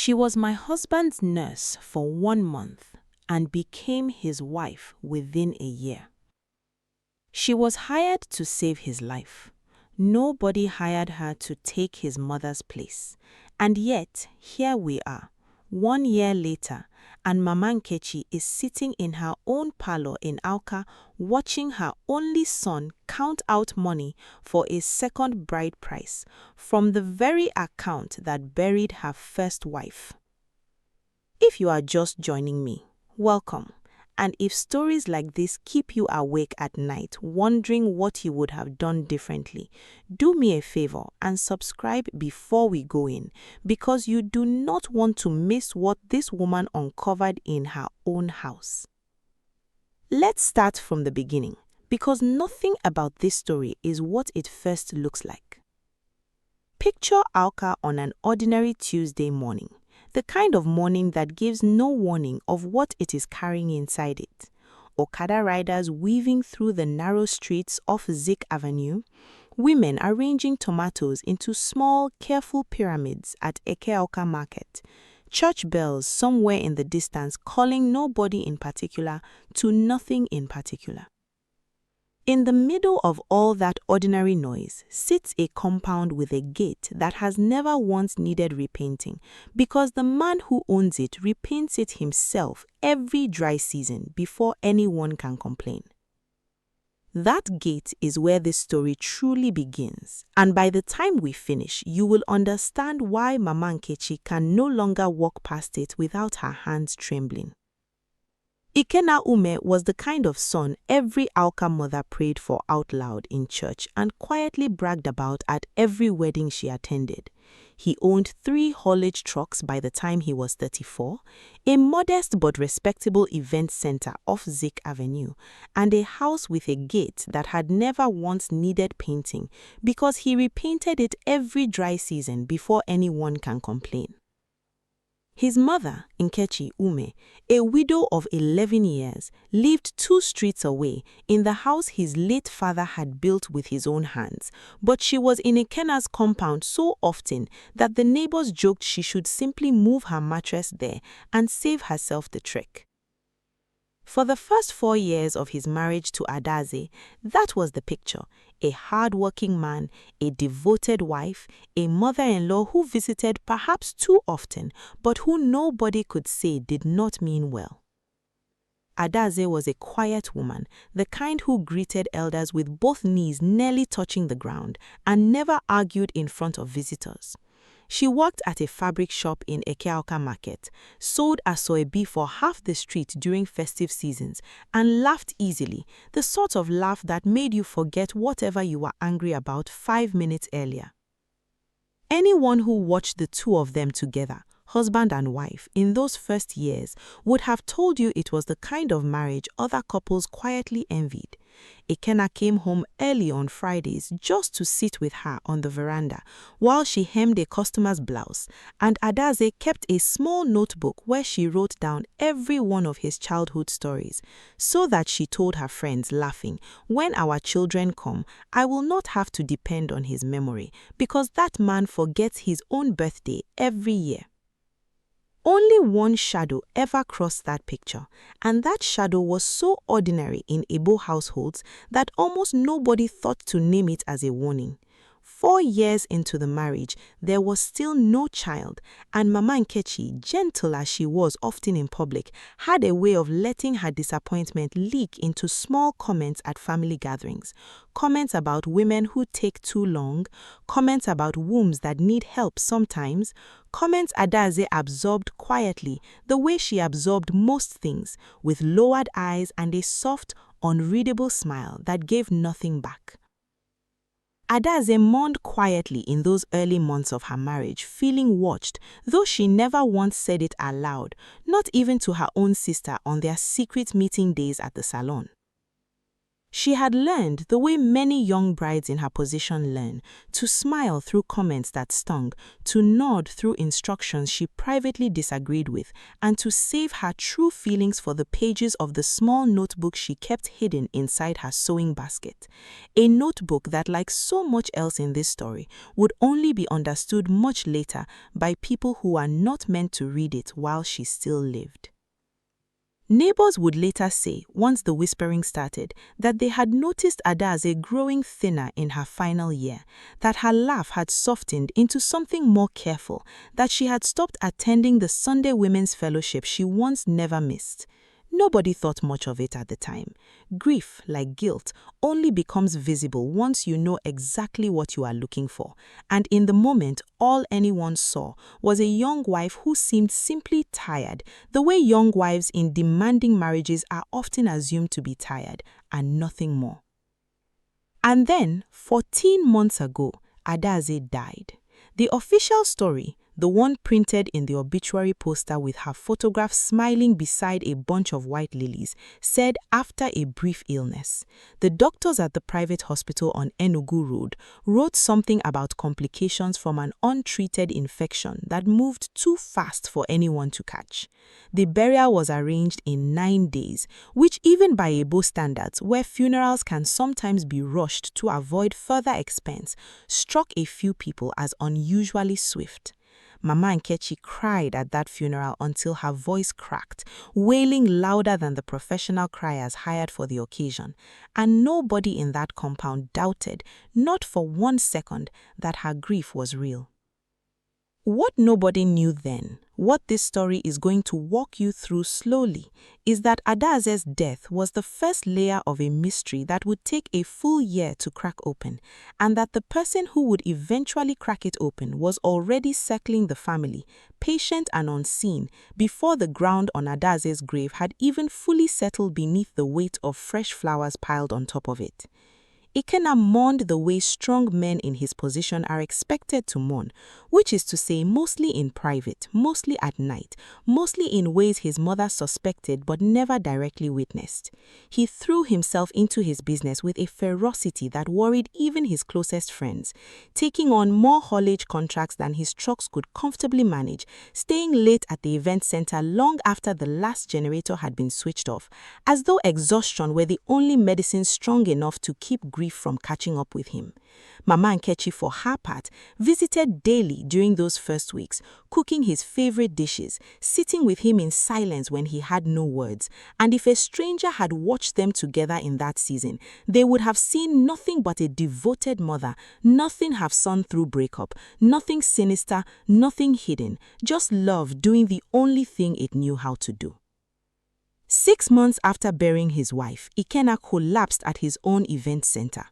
She was my husband's nurse for 1 month and became his wife within a year. She was hired to save his life. Nobody hired her to take his mother's place. And yet, here we are, 1 year later, and Mama Nkechi is sitting in her own parlor in Awka watching her only son count out money for a second bride price from the very account that buried her first wife. If you are just joining me, welcome. And if stories like this keep you awake at night wondering what you would have done differently, do me a favor and subscribe before we go in, because you do not want to miss what this woman uncovered in her own house. Let's start from the beginning, because nothing about this story is what it first looks like. Picture Awka on an ordinary Tuesday morning. The kind of morning that gives no warning of what it is carrying inside it. Okada riders weaving through the narrow streets of Zik Avenue, women arranging tomatoes into small, careful pyramids at Eke-Awka Market, church bells somewhere in the distance calling nobody in particular to nothing in particular. In the middle of all that ordinary noise sits a compound with a gate that has never once needed repainting, because the man who owns it repaints it himself every dry season before anyone can complain. That gate is where this story truly begins, and by the time we finish, you will understand why Mama Nkechi can no longer walk past it without her hands trembling. Ikenna Ume was the kind of son every Awka mother prayed for out loud in church and quietly bragged about at every wedding she attended. He owned 3 haulage trucks by the time he was 34, a modest but respectable event center off Zik Avenue, and a house with a gate that had never once needed painting because he repainted it every dry season before anyone can complain. His mother, Nkechi Ume, a widow of 11 years, lived 2 streets away in the house his late father had built with his own hands, but she was in Ikenna's compound so often that the neighbors joked she should simply move her mattress there and save herself the trek. For the first 4 years of his marriage to Adaze, that was the picture: a hard-working man, a devoted wife, a mother-in-law who visited perhaps too often, but who nobody could say did not mean well. Adaze was a quiet woman, the kind who greeted elders with both knees nearly touching the ground and never argued in front of visitors. She worked at a fabric shop in Eke-Awka Market, sold asoebi for half the street during festive seasons, and laughed easily, the sort of laugh that made you forget whatever you were angry about 5 minutes earlier. Anyone who watched the two of them together, husband and wife, in those first years would have told you it was the kind of marriage other couples quietly envied. Ikenna came home early on Fridays just to sit with her on the veranda while she hemmed a customer's blouse, and Adaze kept a small notebook where she wrote down every one of his childhood stories, so that she told her friends, laughing, "When our children come, I will not have to depend on his memory, because that man forgets his own birthday every year." Only one shadow ever crossed that picture, and that shadow was so ordinary in Igbo households that almost nobody thought to name it as a warning. 4 years into the marriage, there was still no child, and Mama Nkechi, gentle as she was often in public, had a way of letting her disappointment leak into small comments at family gatherings. Comments about women who take too long, comments about wombs that need help sometimes, comments Adaze absorbed quietly, the way she absorbed most things, with lowered eyes and a soft, unreadable smile that gave nothing back. Adaze mourned quietly in those early months of her marriage, feeling watched, though she never once said it aloud, not even to her own sister on their secret meeting days at the salon. She had learned, the way many young brides in her position learn, to smile through comments that stung, to nod through instructions she privately disagreed with, and to save her true feelings for the pages of the small notebook she kept hidden inside her sewing basket. A notebook that, like so much else in this story, would only be understood much later by people who are not meant to read it while she still lived. Neighbors would later say, once the whispering started, that they had noticed Adaeze growing thinner in her final year, that her laugh had softened into something more careful, that she had stopped attending the Sunday Women's Fellowship she once never missed. Nobody thought much of it at the time. Grief, like guilt, only becomes visible once you know exactly what you are looking for. And in the moment, all anyone saw was a young wife who seemed simply tired, the way young wives in demanding marriages are often assumed to be tired, and nothing more. And then, 14 months ago, Adaeze died. The official story, the one printed in the obituary poster with her photograph smiling beside a bunch of white lilies, said after a brief illness. The doctors at the private hospital on Enugu Road wrote something about complications from an untreated infection that moved too fast for anyone to catch. The burial was arranged in 9 days, which even by Igbo standards, where funerals can sometimes be rushed to avoid further expense, struck a few people as unusually swift. Mama Nkechi cried at that funeral until her voice cracked, wailing louder than the professional criers hired for the occasion, and nobody in that compound doubted, not for 1 second, that her grief was real. What nobody knew then, what this story is going to walk you through slowly, is that Adaze's death was the first layer of a mystery that would take a full year to crack open, and that the person who would eventually crack it open was already circling the family, patient and unseen, before the ground on Adaze's grave had even fully settled beneath the weight of fresh flowers piled on top of it. Ikenna mourned the way strong men in his position are expected to mourn, which is to say mostly in private, mostly at night, mostly in ways his mother suspected but never directly witnessed. He threw himself into his business with a ferocity that worried even his closest friends, taking on more haulage contracts than his trucks could comfortably manage, staying late at the event center long after the last generator had been switched off, as though exhaustion were the only medicine strong enough to keep grief from catching up with him. Mama Nkechi, for her part, visited daily during those first weeks, cooking his favorite dishes, sitting with him in silence when he had no words, and if a stranger had watched them together in that season, they would have seen nothing but a devoted mother, nothing half-son through breakup, nothing sinister, nothing hidden, just love doing the only thing it knew how to do. 6 months after burying his wife, Ikenna collapsed at his own event center.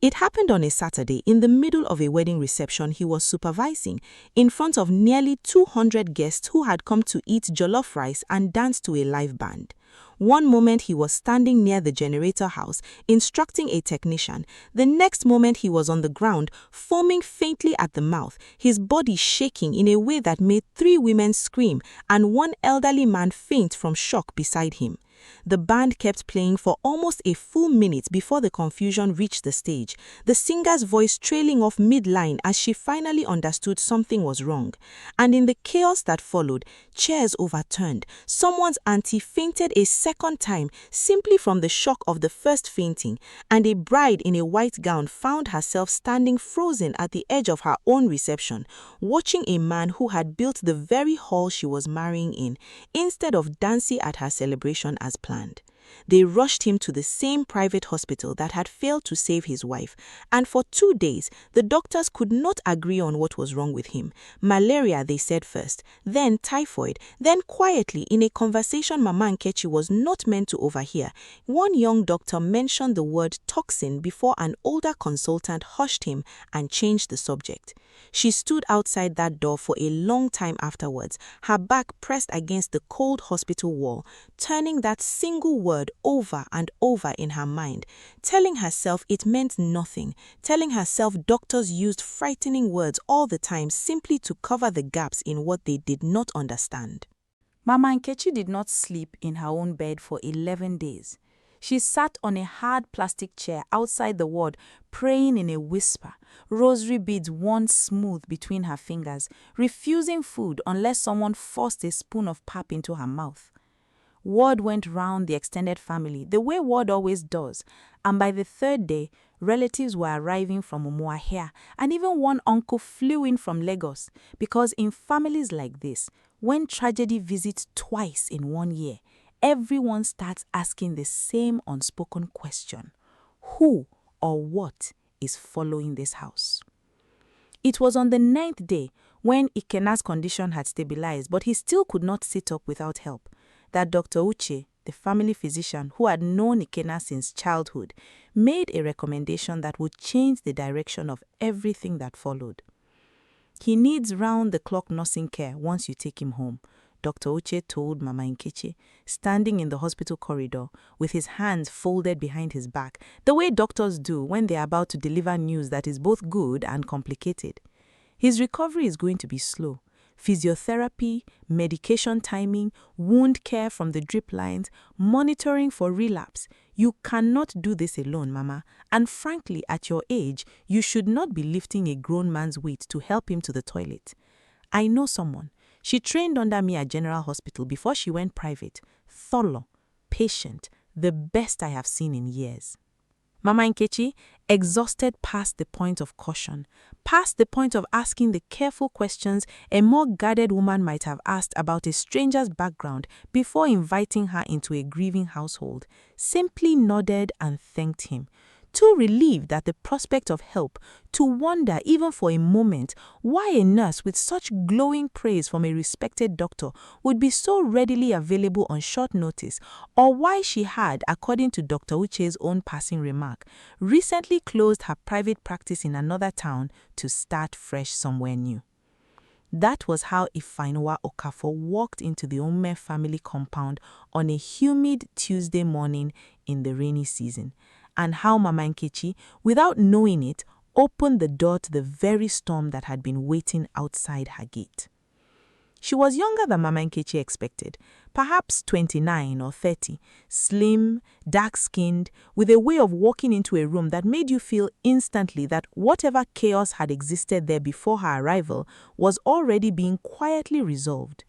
It happened on a Saturday in the middle of a wedding reception he was supervising, in front of nearly 200 guests who had come to eat jollof rice and dance to a live band. One moment he was standing near the generator house, instructing a technician. The next moment he was on the ground, foaming faintly at the mouth, his body shaking in a way that made 3 women scream and 1 elderly man faint from shock beside him. The band kept playing for almost a full minute before the confusion reached the stage, the singer's voice trailing off mid-line as she finally understood something was wrong. And in the chaos that followed, chairs overturned, someone's auntie fainted a second time simply from the shock of the first fainting, and a bride in a white gown found herself standing frozen at the edge of her own reception, watching a man who had built the very hall she was marrying in, instead of dancing at her celebration as planned. They rushed him to the same private hospital that had failed to save his wife, and for 2 days, the doctors could not agree on what was wrong with him. Malaria, they said first, then typhoid, then quietly, in a conversation Mama Nkechi was not meant to overhear, one young doctor mentioned the word toxin before an older consultant hushed him and changed the subject. She stood outside that door for a long time afterwards, her back pressed against the cold hospital wall, turning that single word over and over in her mind, telling herself it meant nothing, telling herself doctors used frightening words all the time simply to cover the gaps in what they did not understand. Mama Nkechi did not sleep in her own bed for 11 days. She sat on a hard plastic chair outside the ward, praying in a whisper, rosary beads wound smooth between her fingers, refusing food unless someone forced a spoon of pap into her mouth. Word went round the extended family, the way word always does, and by the third day, relatives were arriving from Umuahia, and even one uncle flew in from Lagos, because in families like this, when tragedy visits twice in 1 year, everyone starts asking the same unspoken question: who or what is following this house? It was on the 9th day, when Ikena's condition had stabilized, but he still could not sit up without help, that Dr. Uche, the family physician who had known Ikena since childhood, made a recommendation that would change the direction of everything that followed. He needs round-the-clock nursing care once you take him home, Dr. Uche told Mama Nkechi, standing in the hospital corridor with his hands folded behind his back, the way doctors do when they are about to deliver news that is both good and complicated. His recovery is going to be slow. Physiotherapy, medication timing, wound care from the drip lines, monitoring for relapse. You cannot do this alone, Mama. And frankly, at your age, you should not be lifting a grown man's weight to help him to the toilet. I know someone. She trained under me at General Hospital before she went private. Thorough, patient, the best I have seen in years. Mama Nkechi, exhausted past the point of caution, past the point of asking the careful questions a more guarded woman might have asked about a stranger's background before inviting her into a grieving household, simply nodded and thanked him, too relieved at the prospect of help, to wonder even for a moment why a nurse with such glowing praise from a respected doctor would be so readily available on short notice, or why she had, according to Dr. Uche's own passing remark, recently closed her private practice in another town to start fresh somewhere new. That was how Ifeanyiwa Okafor walked into the Ome family compound on a humid Tuesday morning in the rainy season, and how Mama Nkechi, without knowing it, opened the door to the very storm that had been waiting outside her gate. She was younger than Mama Nkechi expected, perhaps 29 or 30, slim, dark-skinned, with a way of walking into a room that made you feel instantly that whatever chaos had existed there before her arrival was already being quietly resolved.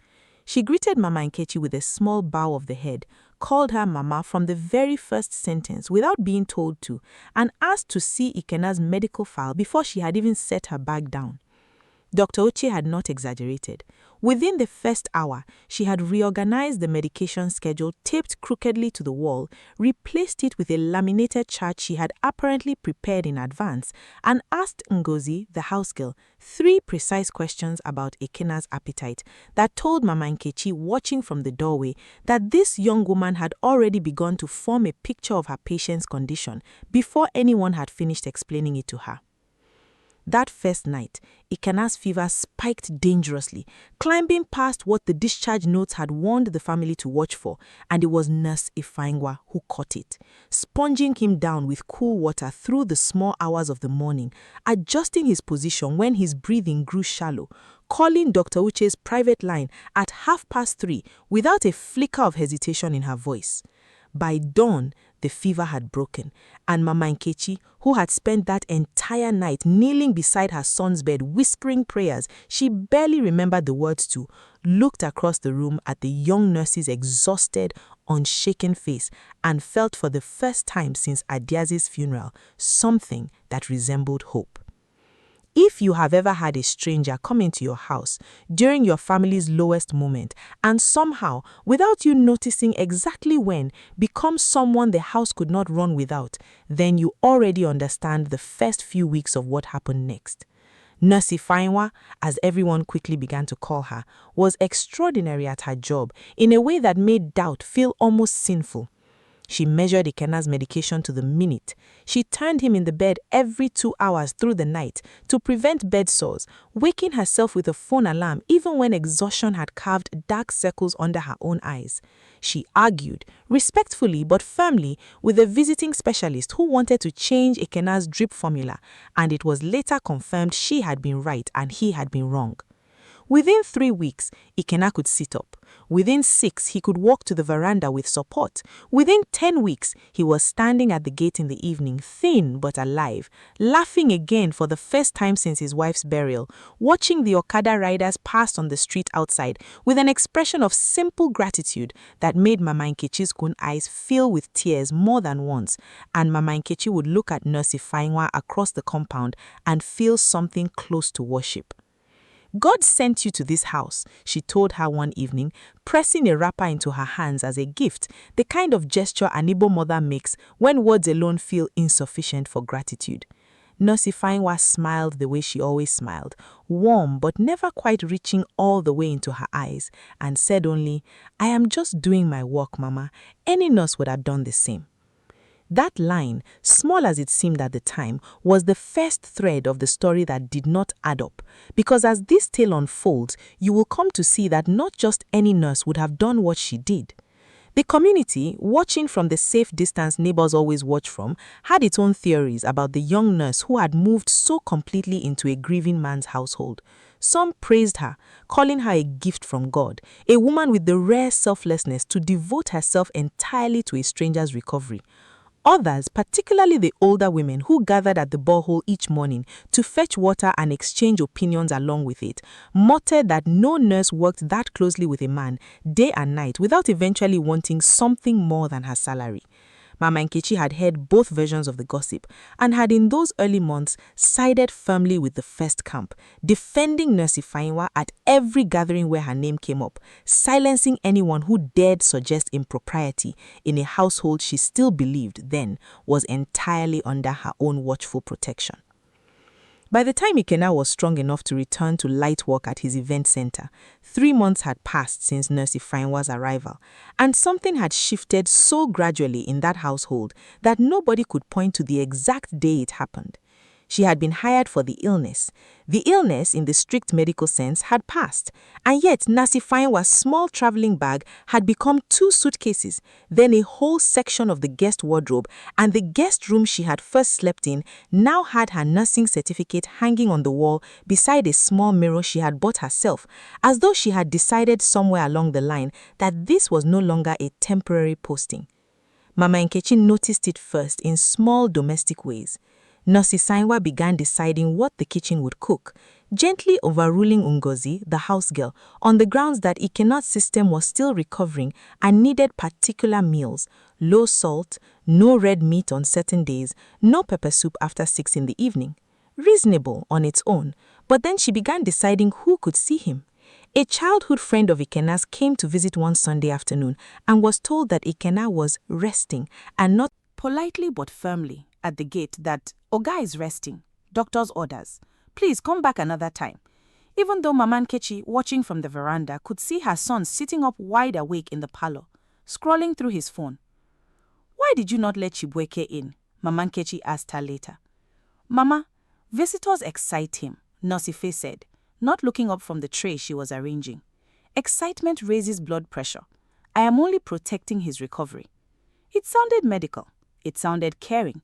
She greeted Mama Nkechi with a small bow of the head, called her Mama from the very first sentence without being told to, and asked to see Ikena's medical file before she had even set her bag down. Dr. Uche had not exaggerated. Within the first hour, she had reorganized the medication schedule taped crookedly to the wall, replaced it with a laminated chart she had apparently prepared in advance, and asked Ngozi, the housegirl, 3 precise questions about Ikena's appetite that told Mama Nkechi, watching from the doorway, that this young woman had already begun to form a picture of her patient's condition before anyone had finished explaining it to her. That first night, Ikena's fever spiked dangerously, climbing past what the discharge notes had warned the family to watch for, and it was Nurse Ifeanyiwa who caught it, sponging him down with cool water through the small hours of the morning, adjusting his position when his breathing grew shallow, calling Dr. Uche's private line at 3:30 without a flicker of hesitation in her voice. By dawn, the fever had broken, and Mama Nkechi, who had spent that entire night kneeling beside her son's bed whispering prayers she barely remembered the words to, looked across the room at the young nurse's exhausted, unshaken face and felt for the first time since Adiazi's funeral something that resembled hope. If you have ever had a stranger come into your house during your family's lowest moment and somehow, without you noticing exactly when, become someone the house could not run without, then you already understand the first few weeks of what happened next. Nurse Ifeanyiwa, as everyone quickly began to call her, was extraordinary at her job in a way that made doubt feel almost sinful. She measured Ikena's medication to the minute. She turned him in the bed every 2 hours through the night to prevent bed sores, waking herself with a phone alarm even when exhaustion had carved dark circles under her own eyes. She argued, respectfully but firmly, with a visiting specialist who wanted to change Ikena's drip formula, and it was later confirmed she had been right and he had been wrong. Within 3 weeks, Ikenna could sit up. Within 6, he could walk to the veranda with support. Within 10 weeks, he was standing at the gate in the evening, thin but alive, laughing again for the first time since his wife's burial, watching the Okada riders pass on the street outside with an expression of simple gratitude that made Mama Nkechi's own eyes fill with tears more than once, and Mama Nkechi would look at Nurse Ifeanyiwa across the compound and feel something close to worship. God sent you to this house, she told her one evening, pressing a wrapper into her hands as a gift, the kind of gesture an Igbo mother makes when words alone feel insufficient for gratitude. Nurse Ifeanyiwa smiled the way she always smiled, warm but never quite reaching all the way into her eyes, and said only, "I am just doing my work, Mama. Any nurse would have done the same." That line, small as it seemed at the time, was the first thread of the story that did not add up, because as this tale unfolds, you will come to see that not just any nurse would have done what she did. The community, watching from the safe distance neighbors always watch from, had its own theories about the young nurse who had moved so completely into a grieving man's household. Some praised her, calling her a gift from God, a woman with the rare selflessness to devote herself entirely to a stranger's recovery. Others, particularly the older women who gathered at the borehole each morning to fetch water and exchange opinions along with it, muttered that no nurse worked that closely with a man day and night without eventually wanting something more than her salary. Mama Nkechi had heard both versions of the gossip and had in those early months sided firmly with the first camp, defending Nurse Ifeanyiwa at every gathering where her name came up, silencing anyone who dared suggest impropriety in a household she still believed then was entirely under her own watchful protection. By the time Ikenna was strong enough to return to light work at his event center, 3 months had passed since Nurse Ifeanyiwa's arrival, and something had shifted so gradually in that household that nobody could point to the exact day it happened. She had been hired for the illness. The illness, in the strict medical sense, had passed, and yet Nurse Ifeanyiwa's small traveling bag had become 2 suitcases, then a whole section of the guest wardrobe, and the guest room she had first slept in now had her nursing certificate hanging on the wall beside a small mirror she had bought herself, as though she had decided somewhere along the line that this was no longer a temporary posting. Mama Nkechi noticed it first in small domestic ways. Nurse Ifeanyiwa began deciding what the kitchen would cook, gently overruling Ngozi, the house girl, on the grounds that Ikenna's system was still recovering and needed particular meals: low salt, no red meat on certain days, no pepper soup after 6 in the evening. Reasonable on its own, but then she began deciding who could see him. A childhood friend of Ikenna's came to visit one Sunday afternoon and was told that Ikenna was resting, and not politely but firmly at the gate that Oga is resting, doctor's orders, please come back another time. Even though Mama Nkechi, watching from the veranda, could see her son sitting up wide awake in the parlor, scrolling through his phone. "Why did you not let Chibueke in?" Mama Nkechi asked her later. "Mama, visitors excite him," Nurse Ife said, not looking up from the tray she was arranging. "Excitement raises blood pressure. I am only protecting his recovery." It sounded medical. It sounded caring.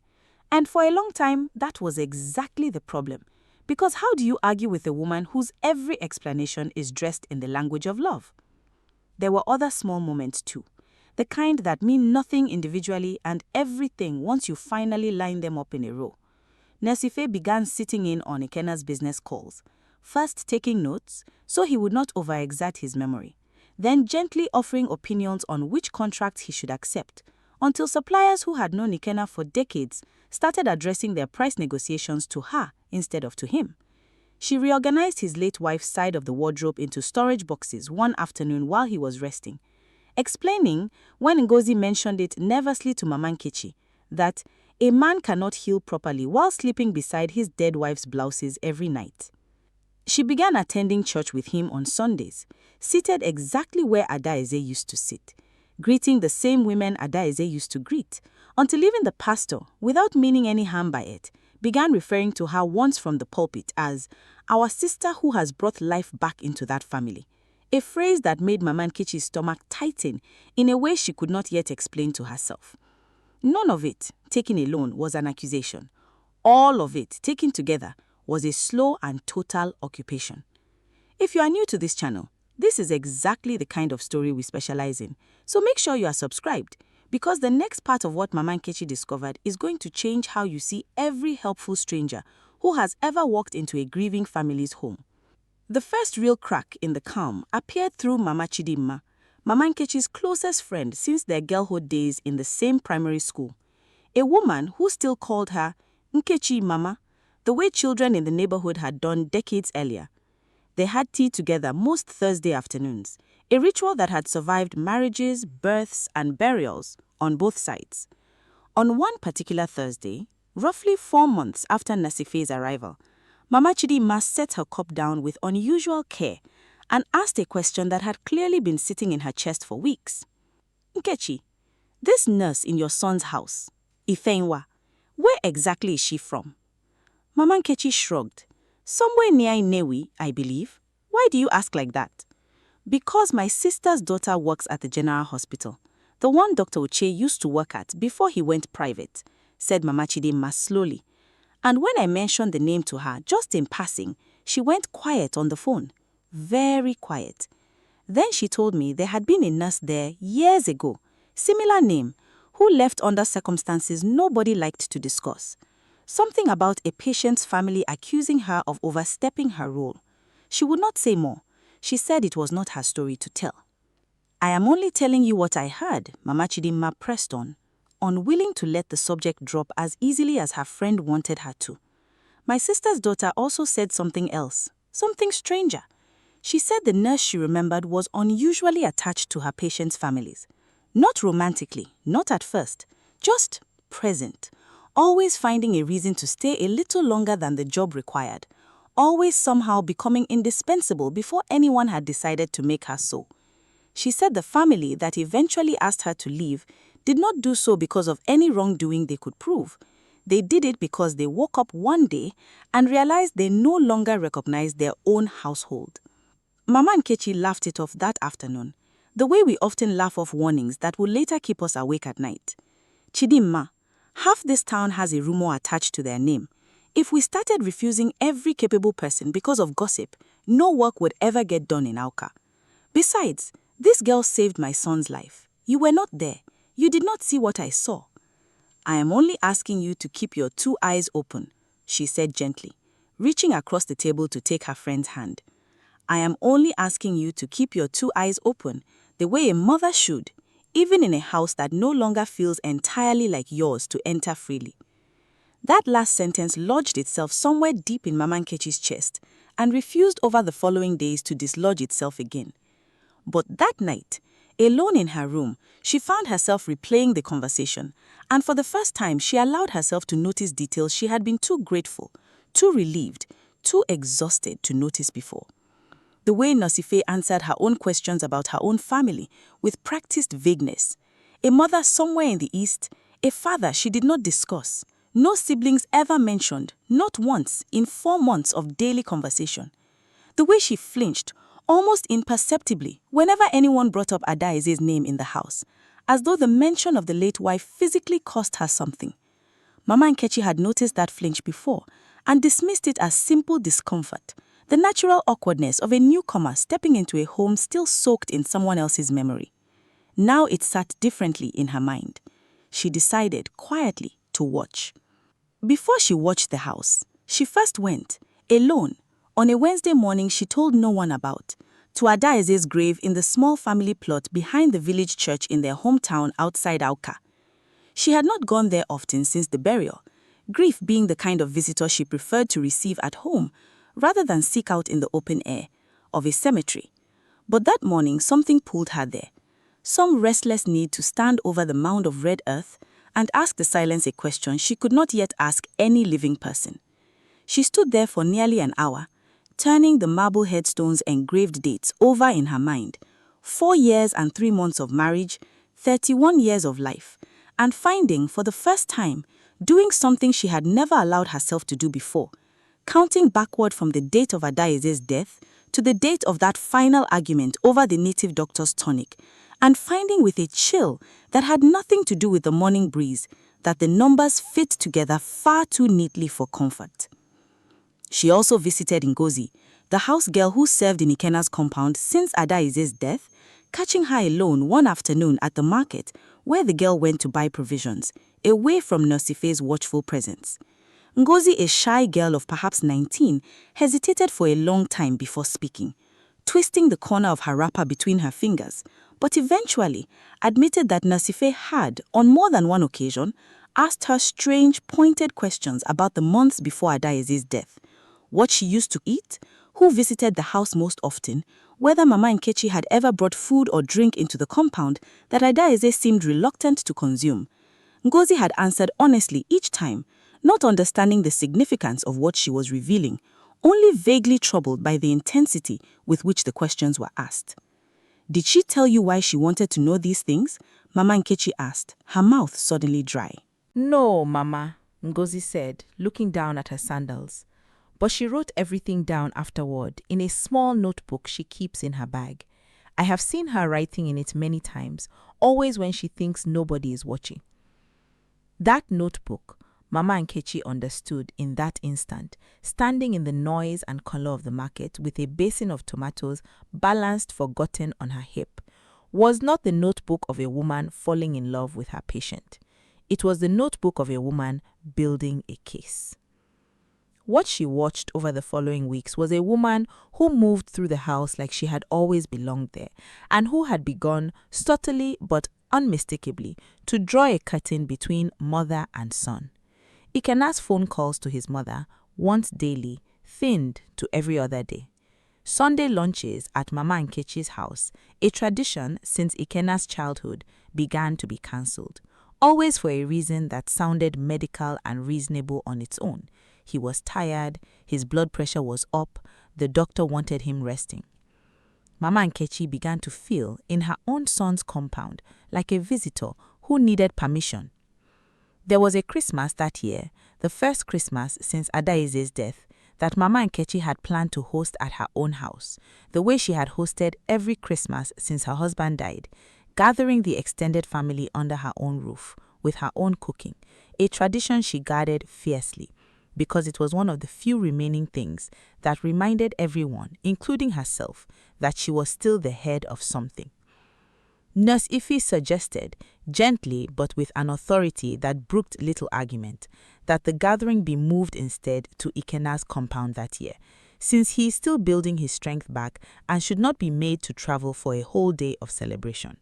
And for a long time, that was exactly the problem. Because how do you argue with a woman whose every explanation is dressed in the language of love? There were other small moments too, the kind that mean nothing individually and everything once you finally line them up in a row. Nurse Ife began sitting in on Ikenna's business calls, first taking notes so he would not overexert his memory, then gently offering opinions on which contracts he should accept, until suppliers who had known Ikenna for decades started addressing their price negotiations to her instead of to him. She reorganized his late wife's side of the wardrobe into storage boxes one afternoon while he was resting, explaining, when Ngozi mentioned it nervously to Mama Nkechi, that a man cannot heal properly while sleeping beside his dead wife's blouses every night. She began attending church with him on Sundays, seated exactly where Adaeze used to sit, greeting the same women Adaeze used to greet, until even the pastor, without meaning any harm by it, began referring to her once from the pulpit as "our sister who has brought life back into that family," a phrase that made Mama Nkechi's stomach tighten in a way she could not yet explain to herself. None of it, taken alone, was an accusation. All of it, taken together, was a slow and total occupation. If you are new to this channel, this is exactly the kind of story we specialize in, so make sure you are subscribed, because the next part of what Mama Nkechi discovered is going to change how you see every helpful stranger who has ever walked into a grieving family's home. The first real crack in the calm appeared through Mama Chidimma, Mama Nkechi's closest friend since their girlhood days in the same primary school. A woman who still called her Nkechi Mama, the way children in the neighborhood had done decades earlier. They had tea together most Thursday afternoons, a ritual that had survived marriages, births, and burials on both sides. On one particular Thursday, roughly 4 months after Nasife's arrival, Mama Chidimma set her cup down with unusual care and asked a question that had clearly been sitting in her chest for weeks. Nkechi, this nurse in your son's house, Ifeinwa, where exactly is she from? Mama Nkechi shrugged. Somewhere near Inewi, I believe. Why do you ask like that? Because my sister's daughter works at the general hospital, the one Dr. Uche used to work at before he went private, said Mama Chidimma slowly. And when I mentioned the name to her, just in passing, she went quiet on the phone. Very quiet. Then she told me there had been a nurse there years ago, similar name, who left under circumstances nobody liked to discuss. Something about a patient's family accusing her of overstepping her role. She would not say more. She said it was not her story to tell. I am only telling you what I heard, Mama Chidimma pressed on, unwilling to let the subject drop as easily as her friend wanted her to. My sister's daughter also said something else, something stranger. She said the nurse she remembered was unusually attached to her patients' families. Not romantically, not at first, just present. Always finding a reason to stay a little longer than the job required, always somehow becoming indispensable before anyone had decided to make her so. She said the family that eventually asked her to leave did not do so because of any wrongdoing they could prove. They did it because they woke up one day and realized they no longer recognized their own household. Mama Nkechi laughed it off that afternoon, the way we often laugh off warnings that will later keep us awake at night. Chidimma, half this town has a rumor attached to their name. If we started refusing every capable person because of gossip, no work would ever get done in Auka. Besides, this girl saved my son's life. You were not there. You did not see what I saw. I am only asking you to keep your 2 eyes open, she said gently, reaching across the table to take her friend's hand. I am only asking you to keep your 2 eyes open, the way a mother should, even in a house that no longer feels entirely like yours to enter freely. That last sentence lodged itself somewhere deep in Mama Nkechi's chest and refused over the following days to dislodge itself again. But that night, alone in her room, she found herself replaying the conversation, and for the first time she allowed herself to notice details she had been too grateful, too relieved, too exhausted to notice before. The way Nasife answered her own questions about her own family with practiced vagueness. A mother somewhere in the east, a father she did not discuss, no siblings ever mentioned, not once, in 4 months of daily conversation. The way she flinched, almost imperceptibly, whenever anyone brought up Adaize's name in the house, as though the mention of the late wife physically cost her something. Mama Nkechi had noticed that flinch before and dismissed it as simple discomfort, the natural awkwardness of a newcomer stepping into a home still soaked in someone else's memory. Now it sat differently in her mind. She decided, quietly, to watch. Before she watched the house, she first went, alone, on a Wednesday morning she told no one about, to Adaize's grave in the small family plot behind the village church in their hometown outside Auka. She had not gone there often since the burial, grief being the kind of visitor she preferred to receive at home, rather than seek out in the open air of a cemetery. But that morning something pulled her there, some restless need to stand over the mound of red earth and ask the silence a question she could not yet ask any living person. She stood there for nearly an hour, turning the marble headstones' engraved dates over in her mind, 4 years and 3 months of marriage, 31 years of life, and finding, for the first time, doing something she had never allowed herself to do before, counting backward from the date of Adaize's death to the date of that final argument over the native doctor's tonic, and finding with a chill that had nothing to do with the morning breeze that the numbers fit together far too neatly for comfort. She also visited Ngozi, the house girl who served in Ikena's compound since Adaize's death, catching her alone one afternoon at the market where the girl went to buy provisions, away from Nosife's watchful presence. Ngozi, a shy girl of perhaps 19, hesitated for a long time before speaking, twisting the corner of her wrapper between her fingers, but eventually admitted that Nosife had, on more than one occasion, asked her strange, pointed questions about the months before Adaize's death, what she used to eat, who visited the house most often, whether Mama Nkechi had ever brought food or drink into the compound that Adaize seemed reluctant to consume. Ngozi had answered honestly each time, not understanding the significance of what she was revealing, only vaguely troubled by the intensity with which the questions were asked. "Did she tell you why she wanted to know these things?" Mama Nkechi asked, her mouth suddenly dry. "No, Mama," Ngozi said, looking down at her sandals. But she wrote everything down afterward in a small notebook she keeps in her bag. I have seen her writing in it many times, always when she thinks nobody is watching. That notebook, Mama Nkechi understood in that instant, standing in the noise and color of the market with a basin of tomatoes balanced forgotten on her hip, was not the notebook of a woman falling in love with her patient. It was the notebook of a woman building a case. What she watched over the following weeks was a woman who moved through the house like she had always belonged there, and who had begun, subtly but unmistakably, to draw a curtain between mother and son. Ikena's phone calls to his mother, once daily, thinned to every other day. Sunday lunches at Mama Nkechi's house, a tradition since Ikena's childhood, began to be cancelled, always for a reason that sounded medical and reasonable on its own. He was tired, his blood pressure was up, the doctor wanted him resting. Mama Nkechi began to feel in her own son's compound like a visitor who needed permission. There was a Christmas that year, the first Christmas since Adaize's death, that Mama Nkechi had planned to host at her own house, the way she had hosted every Christmas since her husband died, gathering the extended family under her own roof, with her own cooking, a tradition she guarded fiercely, because it was one of the few remaining things that reminded everyone, including herself, that she was still the head of something. Nurse Ife suggested, gently but with an authority that brooked little argument, that the gathering be moved instead to Ikena's compound that year, since he is still building his strength back and should not be made to travel for a whole day of celebration.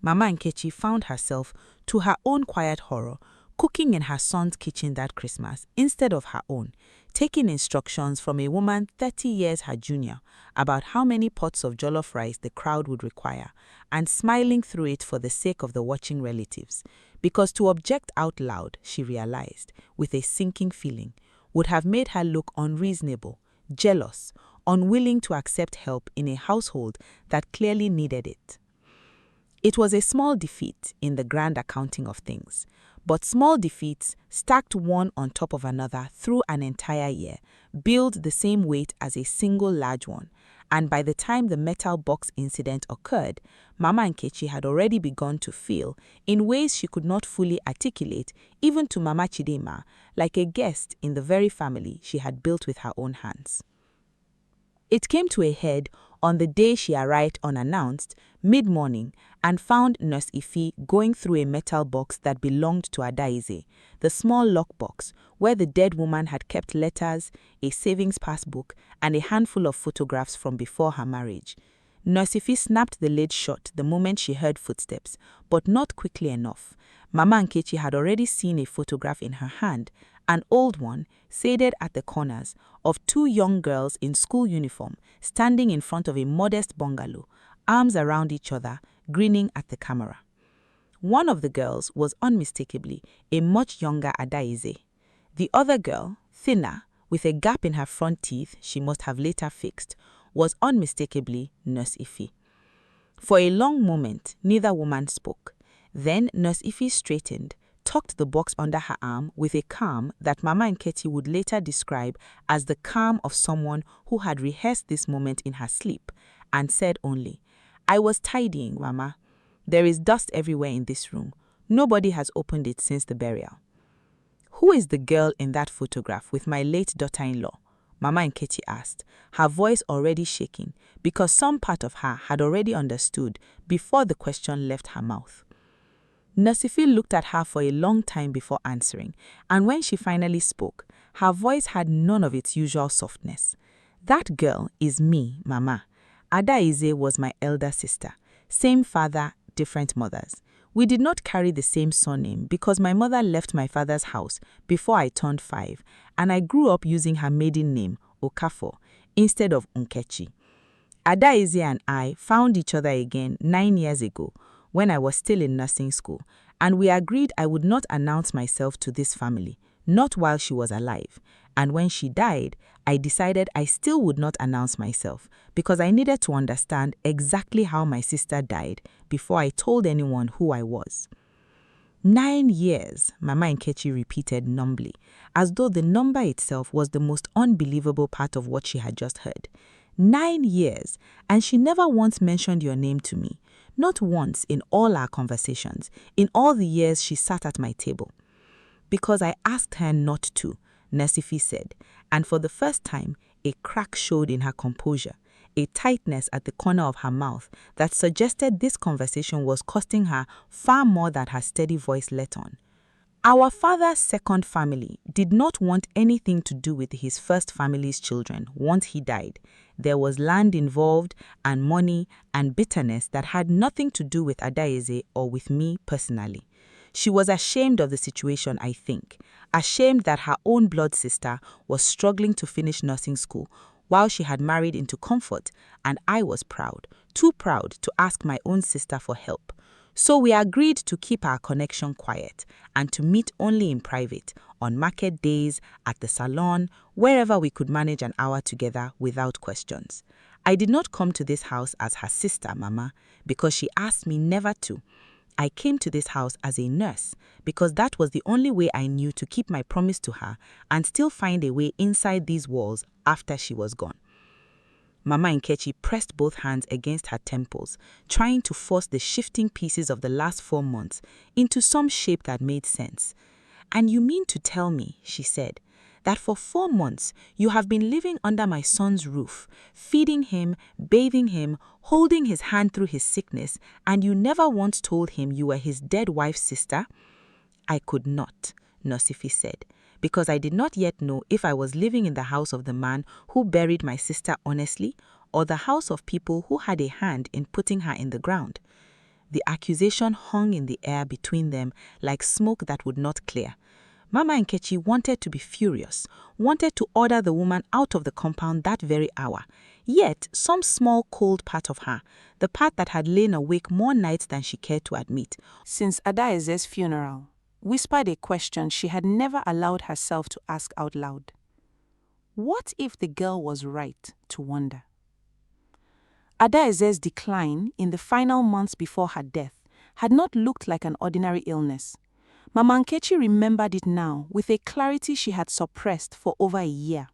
Mama Nkechi found herself, to her own quiet horror, cooking in her son's kitchen that Christmas instead of her own, taking instructions from a woman 30 years her junior about how many pots of jollof rice the crowd would require, and smiling through it for the sake of the watching relatives, because to object out loud, she realized, with a sinking feeling, would have made her look unreasonable, jealous, unwilling to accept help in a household that clearly needed it. It was a small defeat in the grand accounting of things, but small defeats, stacked one on top of another through an entire year, build the same weight as a single large one, and by the time the metal box incident occurred, Mama Nkechi had already begun to feel, in ways she could not fully articulate, even to Mama Chidema, like a guest in the very family she had built with her own hands. It came to a head on the day she arrived unannounced, mid-morning, and found Nurse Ife going through a metal box that belonged to Adaize, the small lockbox where the dead woman had kept letters, a savings passbook, and a handful of photographs from before her marriage. Nurse Ife snapped the lid shut the moment she heard footsteps, but not quickly enough. Mama Nkechi had already seen a photograph in her hand, an old one, shaded at the corners, of two young girls in school uniform standing in front of a modest bungalow, arms around each other, grinning at the camera. One of the girls was unmistakably a much younger Adaize. The other girl, thinner, with a gap in her front teeth she must have later fixed, was unmistakably Nurse Ife. For a long moment, neither woman spoke. Then Nurse Ife straightened, tucked the box under her arm with a calm that Mama Nkechi would later describe as the calm of someone who had rehearsed this moment in her sleep, and said only, "I was tidying, Mama. There is dust everywhere in this room. Nobody has opened it since the burial." "Who is the girl in that photograph with my late daughter-in-law?" Mama Nkechi asked, her voice already shaking because some part of her had already understood before the question left her mouth. Nasifi looked at her for a long time before answering, and when she finally spoke, her voice had none of its usual softness. That girl is me, Mama. Adaize was my elder sister. Same father, different mothers. We did not carry the same surname because my mother left my father's house before I turned 5, and I grew up using her maiden name, Okafor, instead of Nkechi. Adaize and I found each other again 9 years ago when I was still in nursing school, and we agreed I would not announce myself to this family, not while she was alive. And when she died, I decided I still would not announce myself because I needed to understand exactly how my sister died before I told anyone who I was. 9 years, Mama Nkechi repeated numbly, as though the number itself was the most unbelievable part of what she had just heard. 9 years, and she never once mentioned your name to me. Not once in all our conversations, in all the years she sat at my table. Because I asked her not to, Nasifi said, and for the first time, a crack showed in her composure, a tightness at the corner of her mouth that suggested this conversation was costing her far more than her steady voice let on. Our father's second family did not want anything to do with his first family's children once he died. There was land involved and money and bitterness that had nothing to do with Adaize or with me personally. She was ashamed of the situation, I think, ashamed that her own blood sister was struggling to finish nursing school while she had married into comfort, and I was proud, too proud to ask my own sister for help. So we agreed to keep our connection quiet and to meet only in private, on market days, at the salon, wherever we could manage an hour together without questions. I did not come to this house as her sister, Mama, because she asked me never to. I came to this house as a nurse because that was the only way I knew to keep my promise to her and still find a way inside these walls after she was gone. Mama Nkechi pressed both hands against her temples, trying to force the shifting pieces of the last 4 months into some shape that made sense. And you mean to tell me, she said, that for 4 months you have been living under my son's roof, feeding him, bathing him, holding his hand through his sickness, and you never once told him you were his dead wife's sister? I could not, Nasifi said, because I did not yet know if I was living in the house of the man who buried my sister honestly or the house of people who had a hand in putting her in the ground. The accusation hung in the air between them like smoke that would not clear. Mama Nkechi wanted to be furious, wanted to order the woman out of the compound that very hour. Yet, some small cold part of her, the part that had lain awake more nights than she cared to admit, since Adaize's funeral, whispered a question she had never allowed herself to ask out loud. What if the girl was right to wonder? Adaize's decline in the final months before her death had not looked like an ordinary illness. Mama Nkechi remembered it now with a clarity she had suppressed for over a year.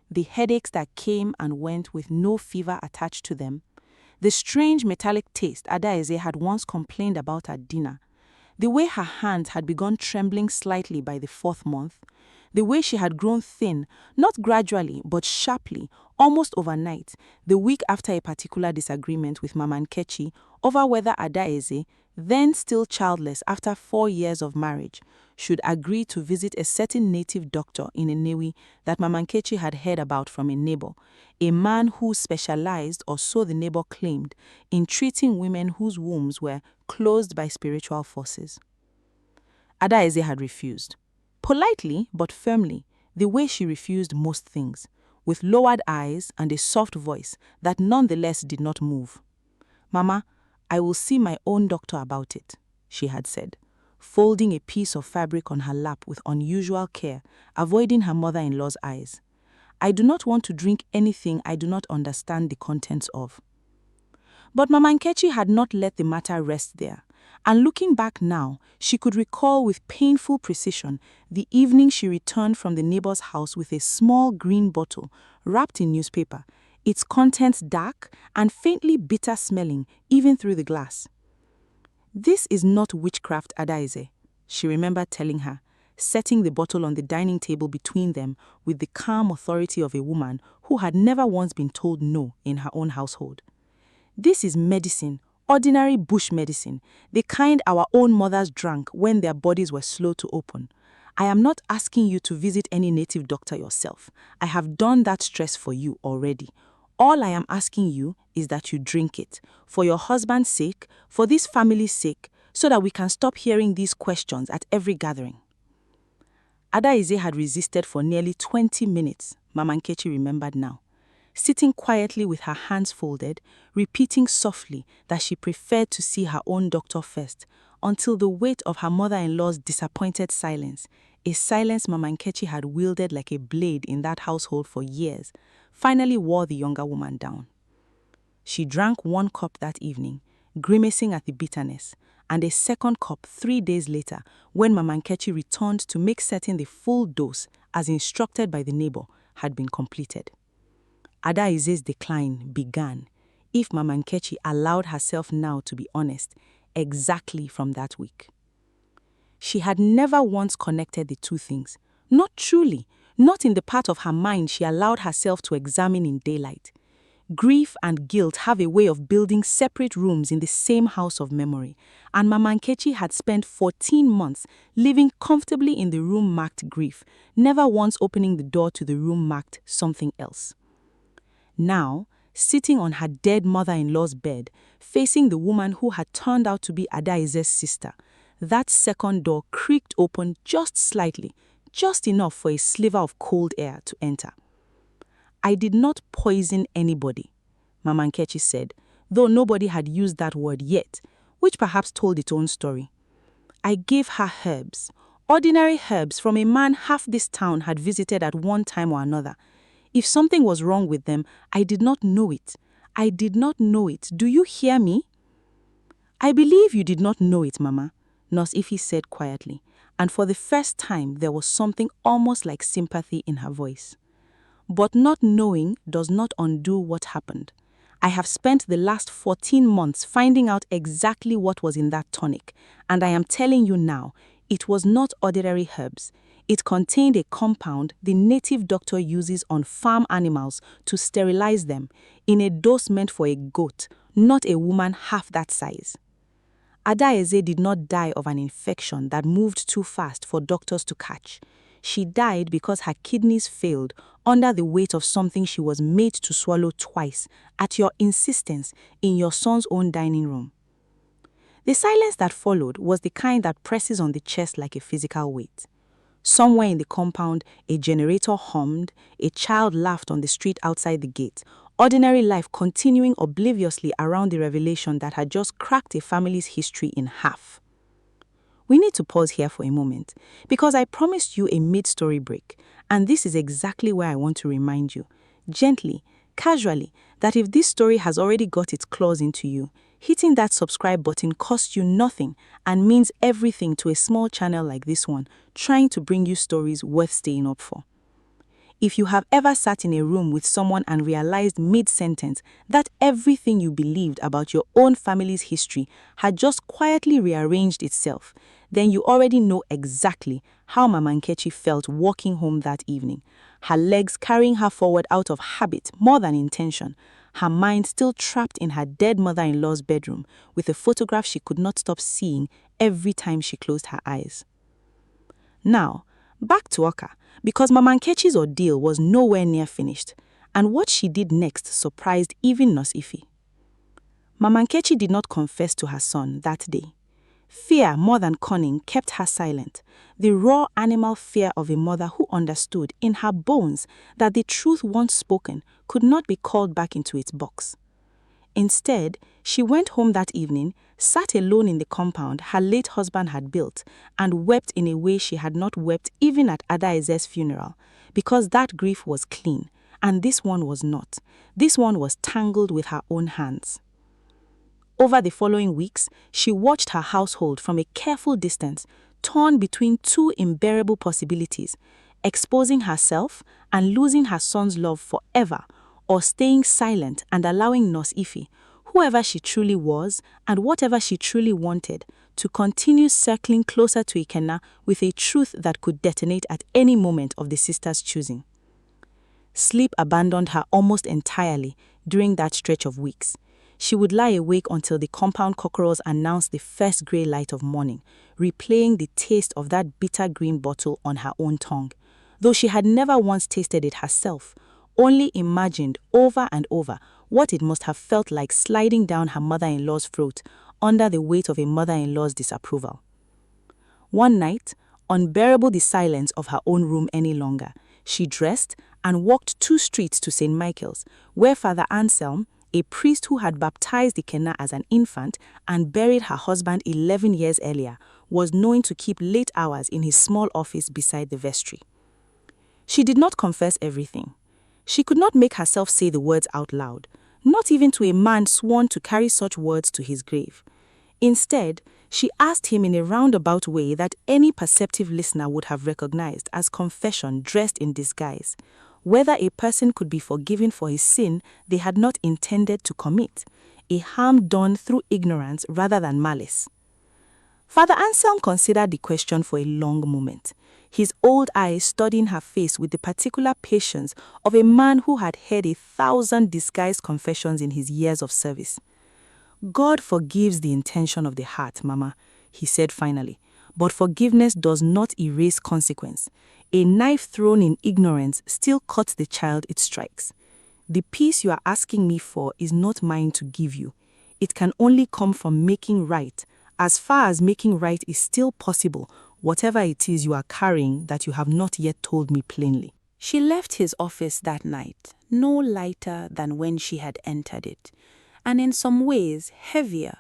The headaches that came and went with no fever attached to them, the strange metallic taste Adaize had once complained about at dinner, the way her hands had begun trembling slightly by the 4th month, the way she had grown thin, not gradually but sharply, almost overnight, the week after a particular disagreement with Mama Nkechi over whether Adaize, then still childless after 4 years of marriage, should agree to visit a certain native doctor in Enewi that Mama Nkechi had heard about from a neighbor, a man who specialized, or so the neighbor claimed, in treating women whose wombs were closed by spiritual forces. Adaize had refused. Politely but firmly, the way she refused most things, with lowered eyes and a soft voice that nonetheless did not move. Mama, I will see my own doctor about it, she had said, folding a piece of fabric on her lap with unusual care, avoiding her mother-in-law's eyes. I do not want to drink anything I do not understand the contents of. But Mama Nkechi had not let the matter rest there, and looking back now, she could recall with painful precision the evening she returned from the neighbor's house with a small green bottle wrapped in newspaper, its contents dark and faintly bitter smelling even through the glass. This is not witchcraft, Adaize, she remembered telling her. setting the bottle on the dining table between them with the calm authority of a woman who had never once been told no in her own household. This is medicine, ordinary bush medicine, the kind our own mothers drank when their bodies were slow to open. I am not asking you to visit any native doctor yourself. I have done that stress for you already. All I am asking you is that you drink it, for your husband's sake, for this family's sake, so that we can stop hearing these questions at every gathering. Adaize had resisted for nearly 20 minutes, Mama Nkechi remembered now, sitting quietly with her hands folded, repeating softly that she preferred to see her own doctor first, until the weight of her mother-in-law's disappointed silence, a silence Mama Nkechi had wielded like a blade in that household for years, finally wore the younger woman down. She drank 1 cup that evening, grimacing at the bitterness, and a second cup 3 days later when Mama Nkechi returned to make certain the full dose, as instructed by the neighbor, had been completed. Adaize's decline began, if Mama Nkechi allowed herself now to be honest, exactly from that week. She had never once connected the two things, not truly, not in the part of her mind she allowed herself to examine in daylight. Grief and guilt have a way of building separate rooms in the same house of memory, and Mama Nkechi had spent 14 months living comfortably in the room marked grief, never once opening the door to the room marked something else. Now, sitting on her dead mother-in-law's bed, facing the woman who had turned out to be Adaize's sister, that second door creaked open just slightly, just enough for a sliver of cold air to enter. I did not poison anybody, Mama Nkechi said, though nobody had used that word yet, which perhaps told its own story. I gave her herbs, ordinary herbs from a man half this town had visited at one time or another. If something was wrong with them, I did not know it. I did not know it. Do you hear me? I believe you did not know it, Mama, Nurse Ify said quietly, and for the first time there was something almost like sympathy in her voice. But not knowing does not undo what happened. I have spent the last 14 months finding out exactly what was in that tonic, and I am telling you now, it was not ordinary herbs. It contained a compound the native doctor uses on farm animals to sterilize them, in a dose meant for a goat, not a woman half that size. Adaize did not die of an infection that moved too fast for doctors to catch. She died because her kidneys failed under the weight of something she was made to swallow twice, at your insistence, in your son's own dining room. The silence that followed was the kind that presses on the chest like a physical weight. Somewhere in the compound, a generator hummed, a child laughed on the street outside the gate, ordinary life continuing obliviously around the revelation that had just cracked a family's history in half. We need to pause here for a moment, because I promised you a mid-story break, and this is exactly where I want to remind you, gently, casually, that if this story has already got its claws into you, hitting that subscribe button costs you nothing and means everything to a small channel like this one, trying to bring you stories worth staying up for. If you have ever sat in a room with someone and realized mid-sentence that everything you believed about your own family's history had just quietly rearranged itself, then you already know exactly how Mama Nkechi felt walking home that evening, her legs carrying her forward out of habit more than intention, her mind still trapped in her dead mother-in-law's bedroom with a photograph she could not stop seeing every time she closed her eyes. Now, back to Oka, because Mama Nkechi's ordeal was nowhere near finished, and what she did next surprised even Nurse Ify. Mama Nkechi did not confess to her son that day. Fear more than cunning kept her silent, the raw animal fear of a mother who understood in her bones that the truth once spoken could not be called back into its box. Instead, she went home that evening, sat alone in the compound her late husband had built, and wept in a way she had not wept even at Adaize's funeral, because that grief was clean, and this one was not. This one was tangled with her own hands. Over the following weeks, she watched her household from a careful distance, torn between two unbearable possibilities, exposing herself and losing her son's love forever, or staying silent and allowing Nurse Ify, whoever she truly was and whatever she truly wanted, to continue circling closer to Ikenna with a truth that could detonate at any moment of the sisters' choosing. Sleep abandoned her almost entirely during that stretch of weeks. She would lie awake until the compound cockerels announced the first grey light of morning, replaying the taste of that bitter green bottle on her own tongue. Though she had never once tasted it herself, only imagined over and over what it must have felt like sliding down her mother-in-law's throat under the weight of a mother-in-law's disapproval. One night, unbearable the silence of her own room any longer, she dressed and walked 2 streets to St. Michael's, where Father Anselm, a priest who had baptized Ikenna as an infant and buried her husband 11 years earlier, was known to keep late hours in his small office beside the vestry. She did not confess everything. She could not make herself say the words out loud, not even to a man sworn to carry such words to his grave. Instead, she asked him in a roundabout way that any perceptive listener would have recognized as confession dressed in disguise, whether a person could be forgiven for a sin they had not intended to commit, a harm done through ignorance rather than malice. Father Anselm considered the question for a long moment, his old eyes studying her face with the particular patience of a man who had heard 1,000 disguised confessions in his years of service. "God forgives the intention of the heart, Mama," he said finally, "but forgiveness does not erase consequence. A knife thrown in ignorance still cuts the child it strikes. The peace you are asking me for is not mine to give you. It can only come from making right, as far as making right is still possible, whatever it is you are carrying that you have not yet told me plainly." She left his office that night, no lighter than when she had entered it, and in some ways heavier,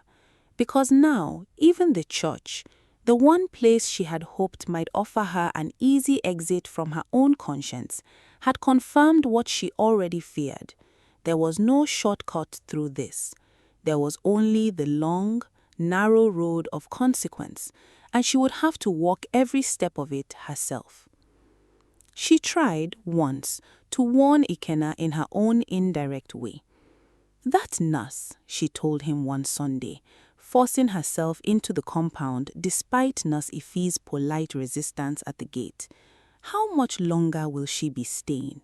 because now even the church, the one place she had hoped might offer her an easy exit from her own conscience, had confirmed what she already feared. There was no shortcut through this. There was only the long, narrow road of consequence, and she would have to walk every step of it herself. She tried once to warn Ikenna in her own indirect way. "That nurse," she told him one Sunday, forcing herself into the compound despite Nurse Ife's polite resistance at the gate. "How much longer will she be staying?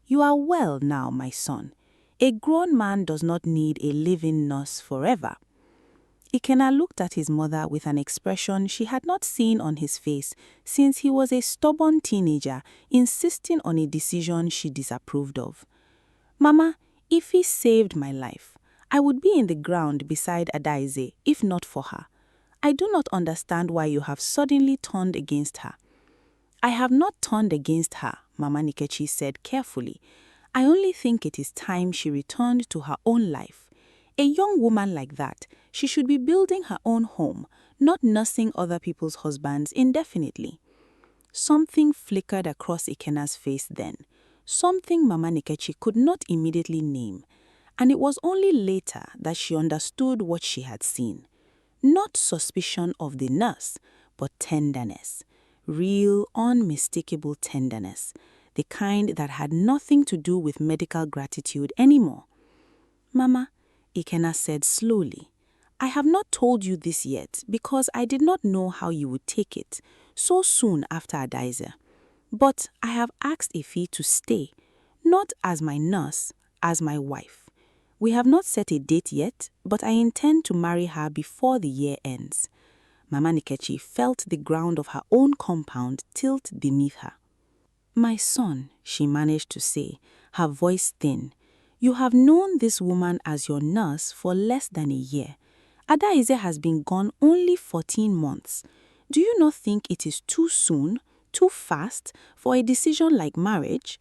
You are well now, my son. A grown man does not need a live-in nurse forever." Ikenna looked at his mother with an expression she had not seen on his face since he was a stubborn teenager insisting on a decision she disapproved of. "Mama, if he saved my life, I would be in the ground beside Adaize if not for her. I do not understand why you have suddenly turned against her." "I have not turned against her," Mama Nkechi said carefully. "I only think it is time she returned to her own life. A young woman like that, she should be building her own home, not nursing other people's husbands indefinitely." Something flickered across Ikenna's face then, something Mama Nkechi could not immediately name, and it was only later that she understood what she had seen. Not suspicion of the nurse, but tenderness. Real, unmistakable tenderness, the kind that had nothing to do with medical gratitude anymore. "Mama," Ikenna said slowly, "I have not told you this yet because I did not know how you would take it so soon after Adaize. But I have asked Ife to stay, not as my nurse, as my wife. We have not set a date yet, but I intend to marry her before the year ends." Mama Nkechi felt the ground of her own compound tilt beneath her. "My son," she managed to say, her voice thin, "you have known this woman as your nurse for less than a year. Adaize has been gone only 14 months. Do you not think it is too soon, too fast, for a decision like marriage?"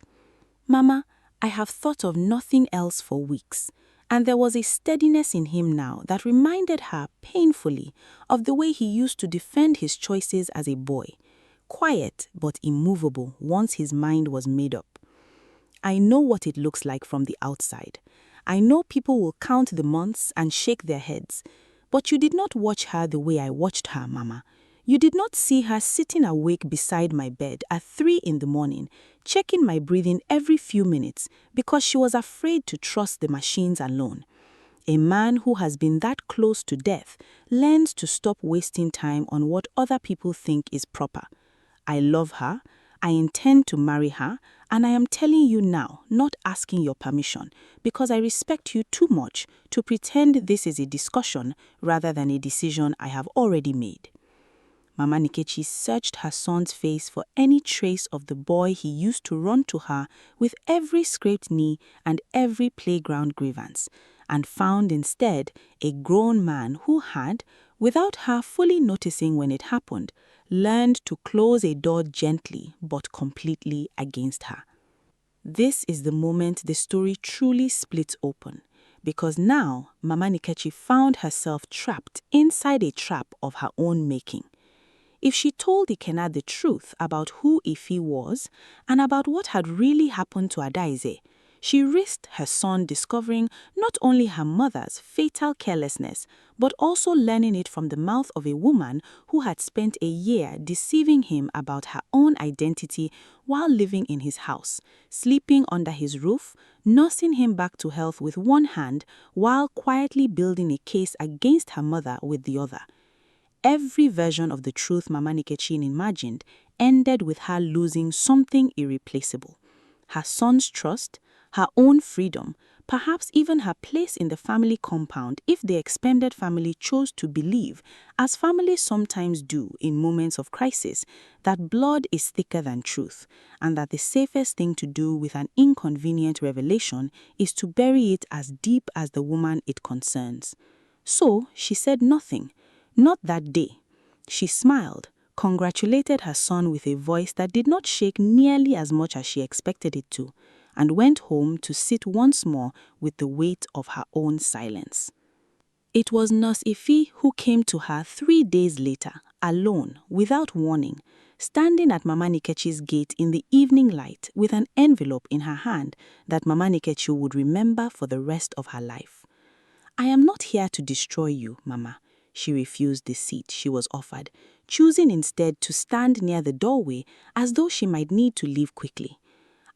"Mama, I have thought of nothing else for weeks." And there was a steadiness in him now that reminded her painfully of the way he used to defend his choices as a boy, quiet but immovable once his mind was made up. "I know what it looks like from the outside. I know people will count the months and shake their heads. But you did not watch her the way I watched her, Mama. You did not see her sitting awake beside my bed at 3 in the morning, checking my breathing every few minutes because she was afraid to trust the machines alone. A man who has been that close to death learns to stop wasting time on what other people think is proper. I love her, I intend to marry her, and I am telling you now, not asking your permission, because I respect you too much to pretend this is a discussion rather than a decision I have already made. Mama Nkechi searched her son's face for any trace of the boy he used to run to her with every scraped knee and every playground grievance, and found instead a grown man who had, without her fully noticing when it happened, learned to close a door gently but completely against her. This is the moment the story truly splits open, because now Mama Nkechi found herself trapped inside a trap of her own making. If she told Ikenna the truth about who Ife was and about what had really happened to Adaeze, she risked her son discovering not only her mother's fatal carelessness, but also learning it from the mouth of a woman who had spent a year deceiving him about her own identity while living in his house, sleeping under his roof, nursing him back to health with one hand while quietly building a case against her mother with the other. Every version of the truth Mama Nkechi imagined ended with her losing something irreplaceable: her son's trust, her own freedom, perhaps even her place in the family compound if the expanded family chose to believe, as families sometimes do in moments of crisis, that blood is thicker than truth, and that the safest thing to do with an inconvenient revelation is to bury it as deep as the woman it concerns. So she said nothing. Not that day. She smiled, congratulated her son with a voice that did not shake nearly as much as she expected it to, and went home to sit once more with the weight of her own silence. It was Nurse Ife who came to her 3 days later, alone, without warning, standing at Mama Nkechi's gate in the evening light with an envelope in her hand that Mama Nkechi would remember for the rest of her life. "I am not here to destroy you, Mama." She refused the seat she was offered, choosing instead to stand near the doorway as though she might need to leave quickly.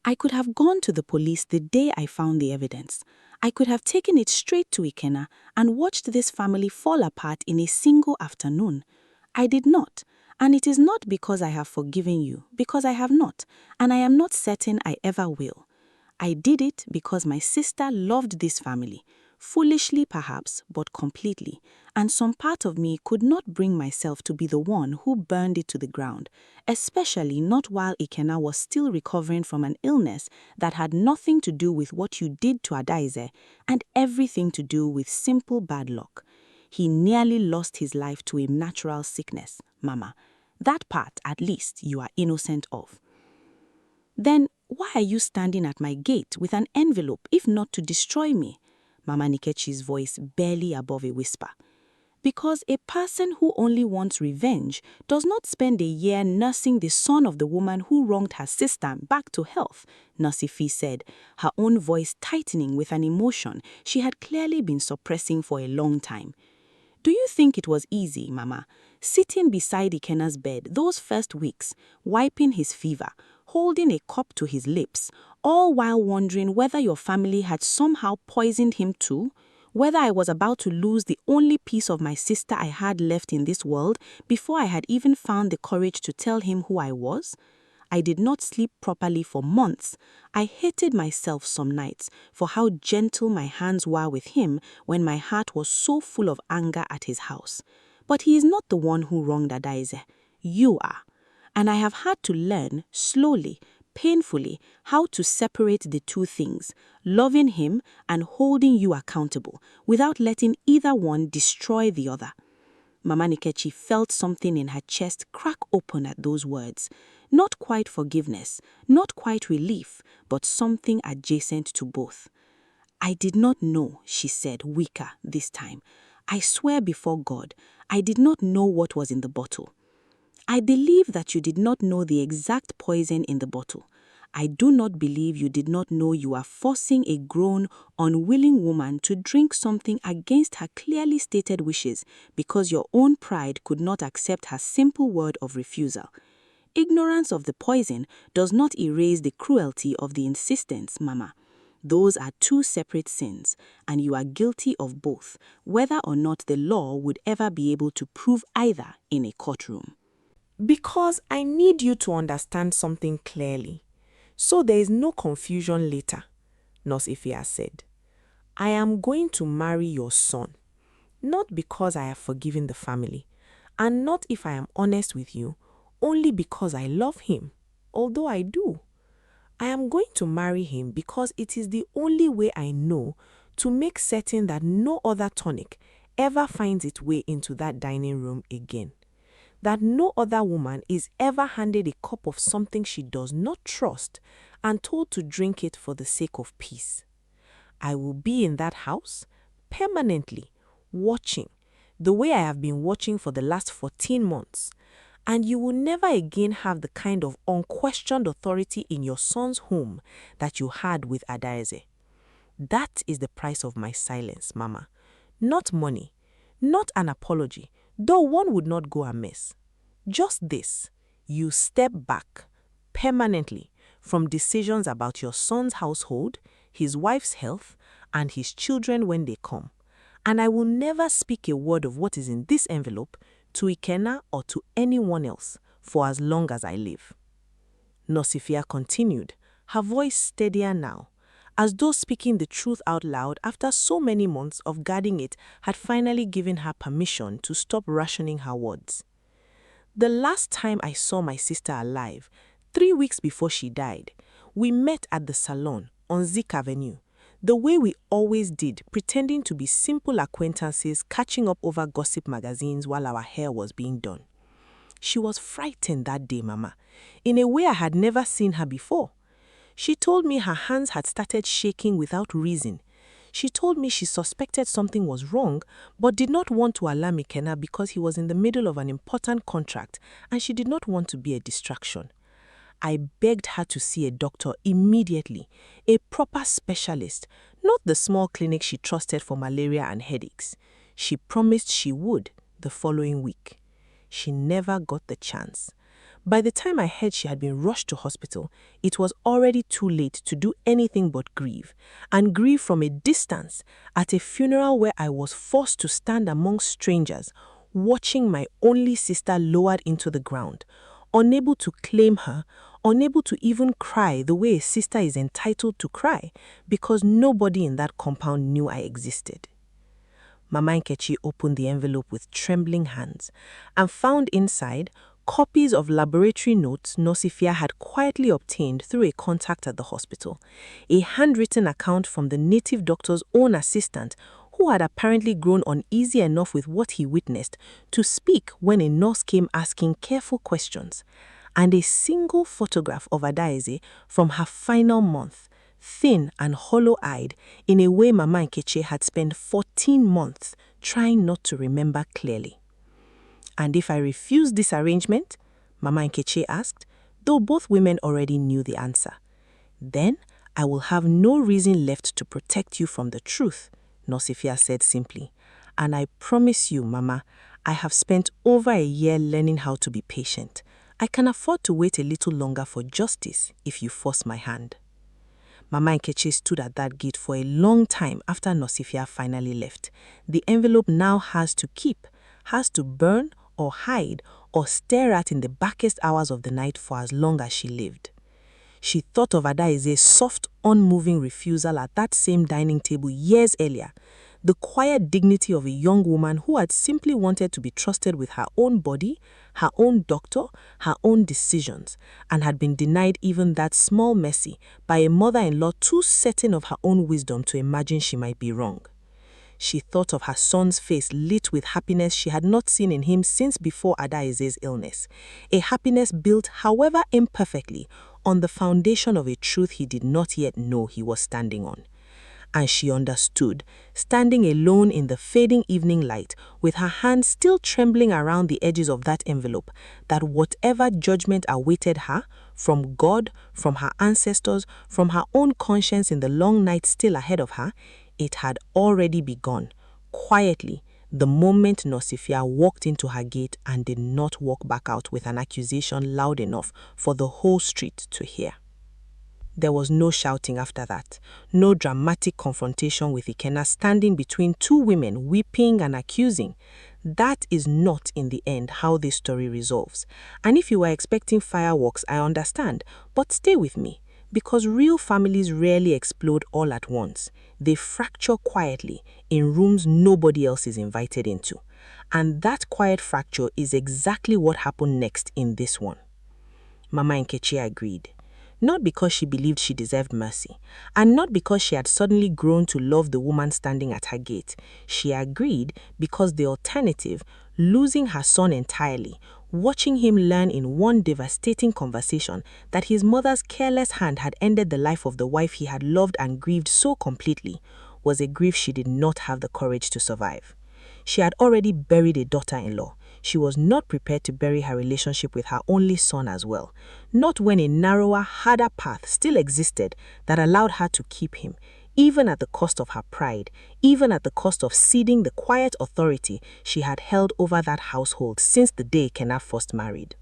"I could have gone to the police the day I found the evidence. I could have taken it straight to Ikenna and watched this family fall apart in a single afternoon. I did not, and it is not because I have forgiven you, because I have not, and I am not certain I ever will. I did it because my sister loved this family. Foolishly perhaps, but completely, and some part of me could not bring myself to be the one who burned it to the ground, especially not while Ikenna was still recovering from an illness that had nothing to do with what you did to Adaeze and everything to do with simple bad luck. He nearly lost his life to a natural sickness, Mama. That part, at least, you are innocent of. Then why are you standing at my gate with an envelope if not to destroy me?" Mama Nkechi's voice barely above a whisper. "Because a person who only wants revenge does not spend a year nursing the son of the woman who wronged her sister back to health," Nurse Ife said, her own voice tightening with an emotion she had clearly been suppressing for a long time. "Do you think it was easy, Mama, sitting beside Ikenna's bed those first weeks, wiping his fever, holding a cup to his lips, all while wondering whether your family had somehow poisoned him too? Whether I was about to lose the only piece of my sister I had left in this world before I had even found the courage to tell him who I was? I did not sleep properly for months. I hated myself some nights for how gentle my hands were with him when my heart was so full of anger at his house. But he is not the one who wronged Adaeze. You are. And I have had to learn, slowly, painfully, how to separate the two things, loving him and holding you accountable, without letting either one destroy the other." Mama Nkechi felt something in her chest crack open at those words. Not quite forgiveness, not quite relief, but something adjacent to both. "I did not know," she said, weaker this time. "I swear before God, I did not know what was in the bottle." "I believe that you did not know the exact poison in the bottle. I do not believe you did not know you are forcing a grown, unwilling woman to drink something against her clearly stated wishes because your own pride could not accept her simple word of refusal. Ignorance of the poison does not erase the cruelty of the insistence, Mama. Those are two separate sins, and you are guilty of both, whether or not the law would ever be able to prove either in a courtroom. Because I need you to understand something clearly, so there is no confusion later, Nurse Ifeah said. I am going to marry your son, not because I have forgiven the family, and not, if I am honest with you, only because I love him, although I do. I am going to marry him because it is the only way I know to make certain that no other tonic ever finds its way into that dining room again. That no other woman is ever handed a cup of something she does not trust and told to drink it for the sake of peace. I will be in that house permanently, watching, the way I have been watching for the last 14 months, and you will never again have the kind of unquestioned authority in your son's home that you had with Adaeze. That is the price of my silence, Mama. Not money, not an apology, though one would not go amiss. Just this: you step back permanently from decisions about your son's household, his wife's health, and his children when they come. And I will never speak a word of what is in this envelope to Ikenna or to anyone else for as long as I live. Nurse Ifeah continued, her voice steadier now, as though speaking the truth out loud after so many months of guarding it had finally given her permission to stop rationing her words. The last time I saw my sister alive, 3 weeks before she died, we met at the salon on Zik Avenue, the way we always did, pretending to be simple acquaintances catching up over gossip magazines while our hair was being done. She was frightened that day, Mama, in a way I had never seen her before. She told me her hands had started shaking without reason. She told me she suspected something was wrong, but did not want to alarm Ikenna because he was in the middle of an important contract and she did not want to be a distraction. I begged her to see a doctor immediately, a proper specialist, not the small clinic she trusted for malaria and headaches. She promised she would the following week. She never got the chance. By the time I heard she had been rushed to hospital, it was already too late to do anything but grieve, and grieve from a distance at a funeral where I was forced to stand among strangers, watching my only sister lowered into the ground, unable to claim her, unable to even cry the way a sister is entitled to cry, because nobody in that compound knew I existed. Mama Nkechi opened the envelope with trembling hands and found inside copies of laboratory notes Nurse Ifeah had quietly obtained through a contact at the hospital, a handwritten account from the native doctor's own assistant who had apparently grown uneasy enough with what he witnessed to speak when a nurse came asking careful questions, and a single photograph of Adaeze from her final month, thin and hollow-eyed in a way Mama Nkechi had spent 14 months trying not to remember clearly. And if I refuse this arrangement, Mama Nkechi asked, though both women already knew the answer, then I will have no reason left to protect you from the truth, Nurse Ifeah said simply. And I promise you, Mama, I have spent over a year learning how to be patient. I can afford to wait a little longer for justice if you force my hand. Mama Nkechi stood at that gate for a long time after Nurse Ifeah finally left. The envelope now has to keep, has to burn or hide or stare at in the darkest hours of the night for as long as she lived. She thought of Adaeze's soft, unmoving refusal at that same dining table years earlier, the quiet dignity of a young woman who had simply wanted to be trusted with her own body, her own doctor, her own decisions, and had been denied even that small mercy by a mother-in-law too certain of her own wisdom to imagine she might be wrong. She thought of her son's face lit with happiness she had not seen in him since before Adaeze's illness, a happiness built, however imperfectly, on the foundation of a truth he did not yet know he was standing on. And she understood, standing alone in the fading evening light, with her hands still trembling around the edges of that envelope, that whatever judgment awaited her, from God, from her ancestors, from her own conscience in the long night still ahead of her, it had already begun, quietly, the moment Nurse Ifeah walked into her gate and did not walk back out with an accusation loud enough for the whole street to hear. There was no shouting after that, no dramatic confrontation with Ikenna standing between two women weeping and accusing. That is not, in the end, how this story resolves. And if you were expecting fireworks, I understand, but stay with me, because real families rarely explode all at once. They fracture quietly in rooms nobody else is invited into. And that quiet fracture is exactly what happened next in this one. Mama Nkechi agreed. Not because she believed she deserved mercy, and not because she had suddenly grown to love the woman standing at her gate. She agreed because the alternative, losing her son entirely, watching him learn in one devastating conversation that his mother's careless hand had ended the life of the wife he had loved and grieved so completely, was a grief she did not have the courage to survive. She had already buried a daughter-in-law. She was not prepared to bury her relationship with her only son as well, not when a narrower, harder path still existed that allowed her to keep him, even at the cost of her pride, even at the cost of ceding the quiet authority she had held over that household since the day Ikenna first married.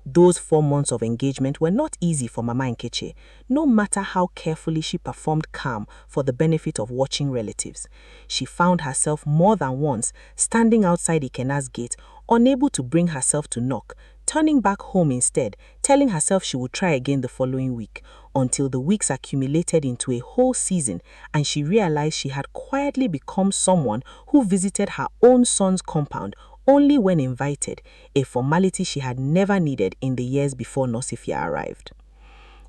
Those 4 months of engagement were not easy for Mama Nkechi, no matter how carefully she performed calm for the benefit of watching relatives. She found herself more than once standing outside Ikenna's gate, unable to bring herself to knock, turning back home instead, telling herself she would try again the following week, until the weeks accumulated into a whole season and she realized she had quietly become someone who visited her own son's compound only when invited, a formality she had never needed in the years before Nosifia arrived.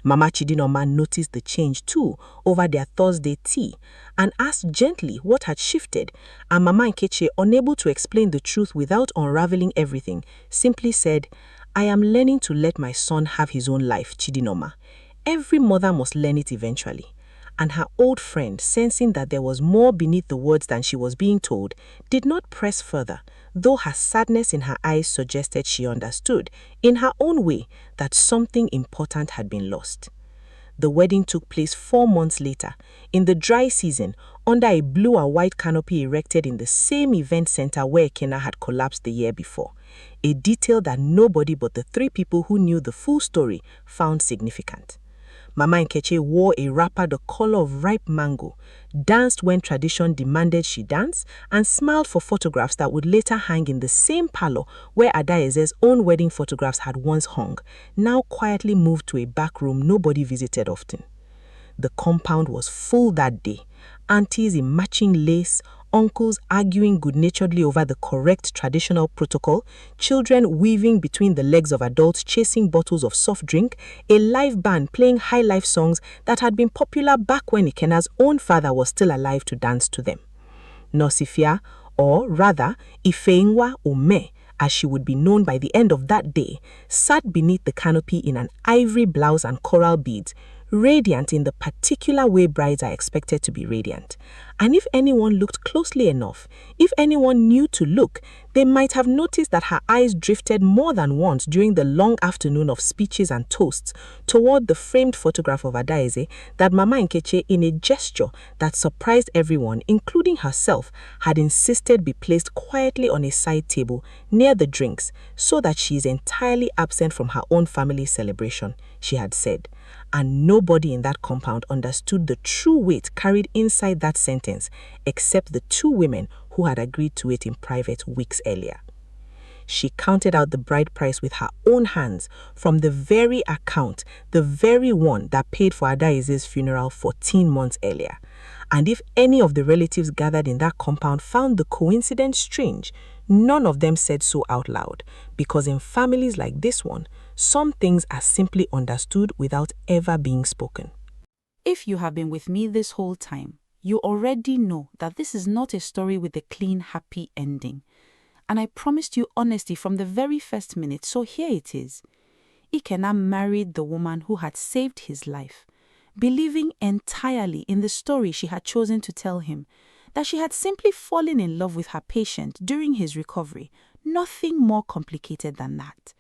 Mama Chidinoma noticed the change too over their Thursday tea and asked gently what had shifted, and Mama Nkechi, unable to explain the truth without unraveling everything, simply said, "I am learning to let my son have his own life, Chidinoma. Every mother must learn it eventually." And her old friend, sensing that there was more beneath the words than she was being told, did not press further, though her sadness in her eyes suggested she understood, in her own way, that something important had been lost. The wedding took place 4 months later, in the dry season, under a blue and white canopy erected in the same event center where Ikenna had collapsed the year before, a detail that nobody but the 3 people who knew the full story found significant. Mama Nkechi wore a wrapper the color of ripe mango, danced when tradition demanded she dance, and smiled for photographs that would later hang in the same parlor where Adaeze's own wedding photographs had once hung, now quietly moved to a back room nobody visited often. The compound was full that day, aunties in matching lace, uncles arguing good-naturedly over the correct traditional protocol, children weaving between the legs of adults chasing bottles of soft drink, a live band playing high-life songs that had been popular back when Ikenna's own father was still alive to dance to them. Nosifia, or rather Ifeinwa Ome, as she would be known by the end of that day, sat beneath the canopy in an ivory blouse and coral beads, radiant in the particular way brides are expected to be radiant. And if anyone looked closely enough, if anyone knew to look, they might have noticed that her eyes drifted more than once during the long afternoon of speeches and toasts toward the framed photograph of Adaeze that Mama Nkechi, in a gesture that surprised everyone, including herself, had insisted be placed quietly on a side table near the drinks so that she is entirely absent from her own family celebration, she had said. And nobody in that compound understood the true weight carried inside that sentence except the 2 women who had agreed to it in private weeks earlier. She counted out the bride price with her own hands from the very account, the very one that paid for Adaeze's funeral 14 months earlier. And if any of the relatives gathered in that compound found the coincidence strange, none of them said so out loud, because in families like this one, some things are simply understood without ever being spoken. If you have been with me this whole time, you already know that this is not a story with a clean, happy ending. And I promised you honesty from the very first minute, so here it is. Ikenna married the woman who had saved his life, believing entirely in the story she had chosen to tell him, that she had simply fallen in love with her patient during his recovery, nothing more complicated than that.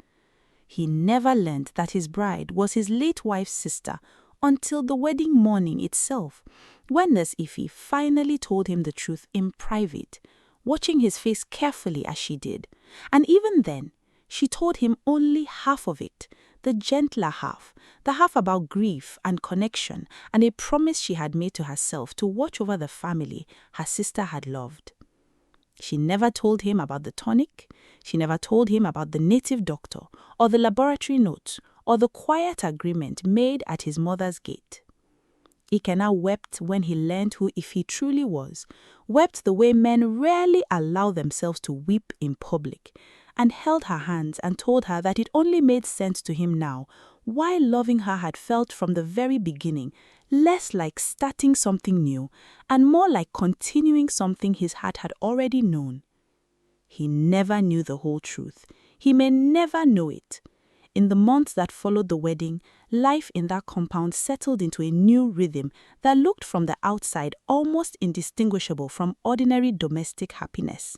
He never learned that his bride was his late wife's sister until the wedding morning itself, when Nurse Ife finally told him the truth in private, watching his face carefully as she did. And even then, she told him only half of it, the gentler half, the half about grief and connection and a promise she had made to herself to watch over the family her sister had loved. She never told him about the tonic, she never told him about the native doctor, or the laboratory note, or the quiet agreement made at his mother's gate. Ikenna wept when he learned who Ife truly was, wept the way men rarely allow themselves to weep in public, and held her hands and told her that it only made sense to him now why loving her had felt from the very beginning less like starting something new and more like continuing something his heart had already known. He never knew the whole truth. He may never know it. In the months that followed the wedding, life in that compound settled into a new rhythm that looked from the outside almost indistinguishable from ordinary domestic happiness.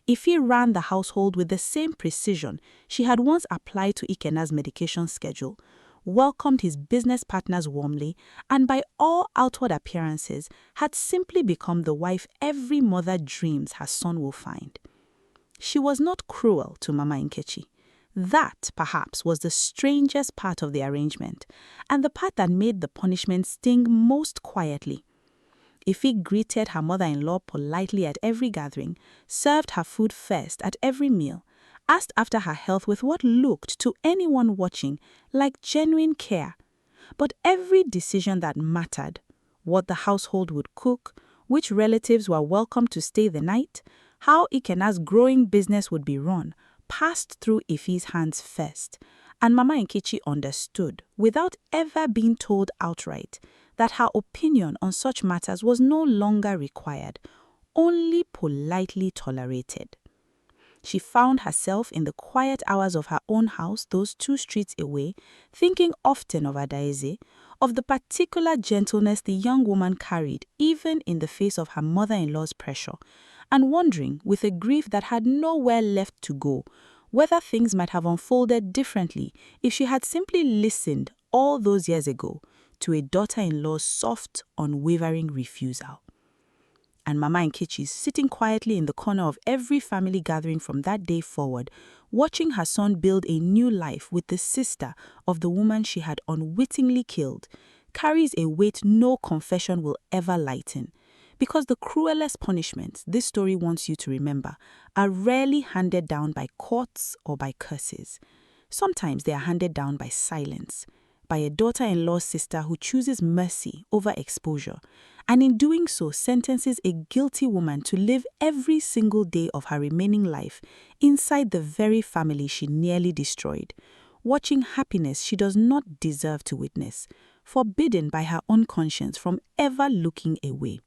Ife ran the household with the same precision she had once applied to Ikenna's medication schedule, welcomed his business partners warmly, and by all outward appearances had simply become the wife every mother dreams her son will find. She was not cruel to Mama Nkechi. That, perhaps, was the strangest part of the arrangement, and the part that made the punishment sting most quietly. Ife greeted her mother-in-law politely at every gathering, served her food first at every meal, asked after her health with what looked to anyone watching like genuine care. But every decision that mattered, what the household would cook, which relatives were welcome to stay the night, how Ikenna's growing business would be run, passed through Ife's hands first, and Mama Nkechi understood, without ever being told outright, that her opinion on such matters was no longer required, only politely tolerated. She found herself in the quiet hours of her own house, those 2 streets away, thinking often of Adaeze, of the particular gentleness the young woman carried even in the face of her mother-in-law's pressure, and wondering, with a grief that had nowhere left to go, whether things might have unfolded differently if she had simply listened all those years ago to a daughter-in-law's soft, unwavering refusal. And Mama Nkechi, sitting quietly in the corner of every family gathering from that day forward, watching her son build a new life with the sister of the woman she had unwittingly killed, carries a weight no confession will ever lighten. Because the cruelest punishments, this story wants you to remember, are rarely handed down by courts or by curses. Sometimes they are handed down by silence, by a daughter-in-law's sister who chooses mercy over exposure, and in doing so sentences a guilty woman to live every single day of her remaining life inside the very family she nearly destroyed, watching happiness she does not deserve to witness, forbidden by her own conscience from ever looking away.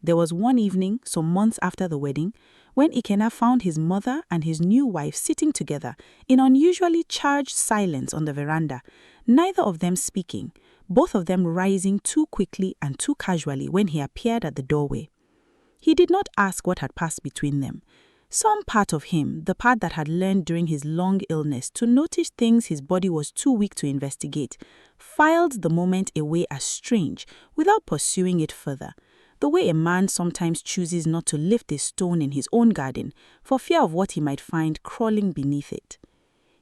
There was one evening, some months after the wedding, when Ikenna found his mother and his new wife sitting together in unusually charged silence on the veranda, neither of them speaking, both of them rising too quickly and too casually when he appeared at the doorway. He did not ask what had passed between them. Some part of him, the part that had learned during his long illness to notice things his body was too weak to investigate, filed the moment away as strange without pursuing it further, the way a man sometimes chooses not to lift a stone in his own garden for fear of what he might find crawling beneath it.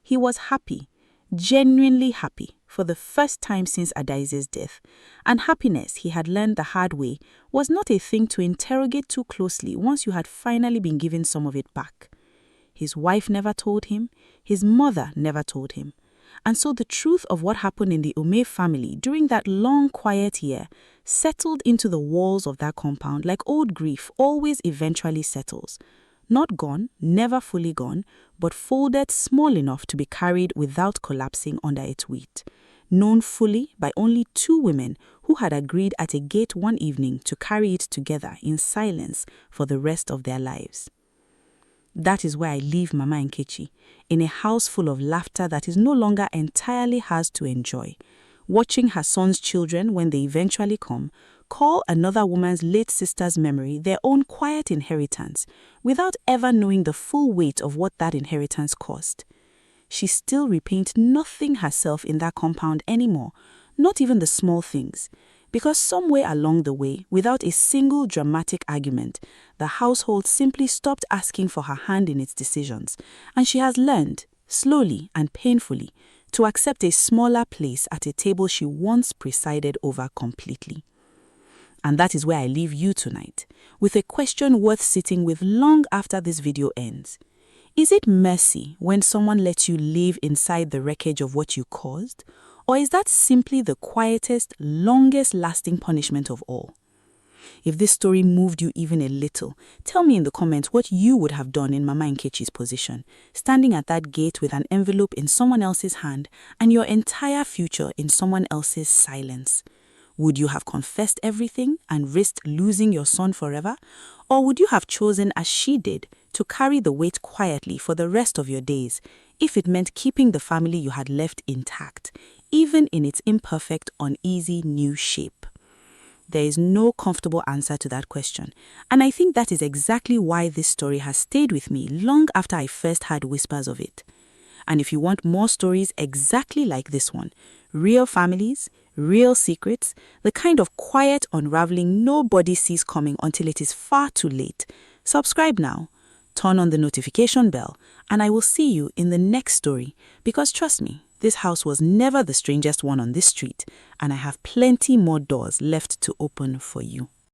He was happy, genuinely happy, for the first time since Adaeze's death, and happiness, he had learned the hard way, was not a thing to interrogate too closely once you had finally been given some of it back. His wife never told him, his mother never told him, and so the truth of what happened in the Ume family during that long quiet year settled into the walls of that compound like old grief always eventually settles. Not gone, never fully gone, but folded small enough to be carried without collapsing under its weight. Known fully by only 2 women who had agreed at a gate one evening to carry it together in silence for the rest of their lives. That is where I leave Mama Nkechi, in a house full of laughter that is no longer entirely hers to enjoy, watching her son's children, when they eventually come, call another woman's late sister's memory their own quiet inheritance, without ever knowing the full weight of what that inheritance cost. She still repaints nothing herself in that compound anymore, not even the small things, because somewhere along the way, without a single dramatic argument, the household simply stopped asking for her hand in its decisions, and she has learned, slowly and painfully, to accept a smaller place at a table she once presided over completely. And that is where I leave you tonight, with a question worth sitting with long after this video ends. Is it mercy when someone lets you live inside the wreckage of what you caused? Or is that simply the quietest, longest-lasting punishment of all? If this story moved you even a little, tell me in the comments what you would have done in Mama Nkechi's position, standing at that gate with an envelope in someone else's hand and your entire future in someone else's silence. Would you have confessed everything and risked losing your son forever? Or would you have chosen, as she did, to carry the weight quietly for the rest of your days, if it meant keeping the family you had left intact, even in its imperfect, uneasy new shape? There is no comfortable answer to that question, and I think that is exactly why this story has stayed with me long after I first heard whispers of it. And if you want more stories exactly like this one, real families, real secrets, the kind of quiet unraveling nobody sees coming until it is far too late, subscribe now, turn on the notification bell, and I will see you in the next story, because trust me, this house was never the strangest one on this street, and I have plenty more doors left to open for you.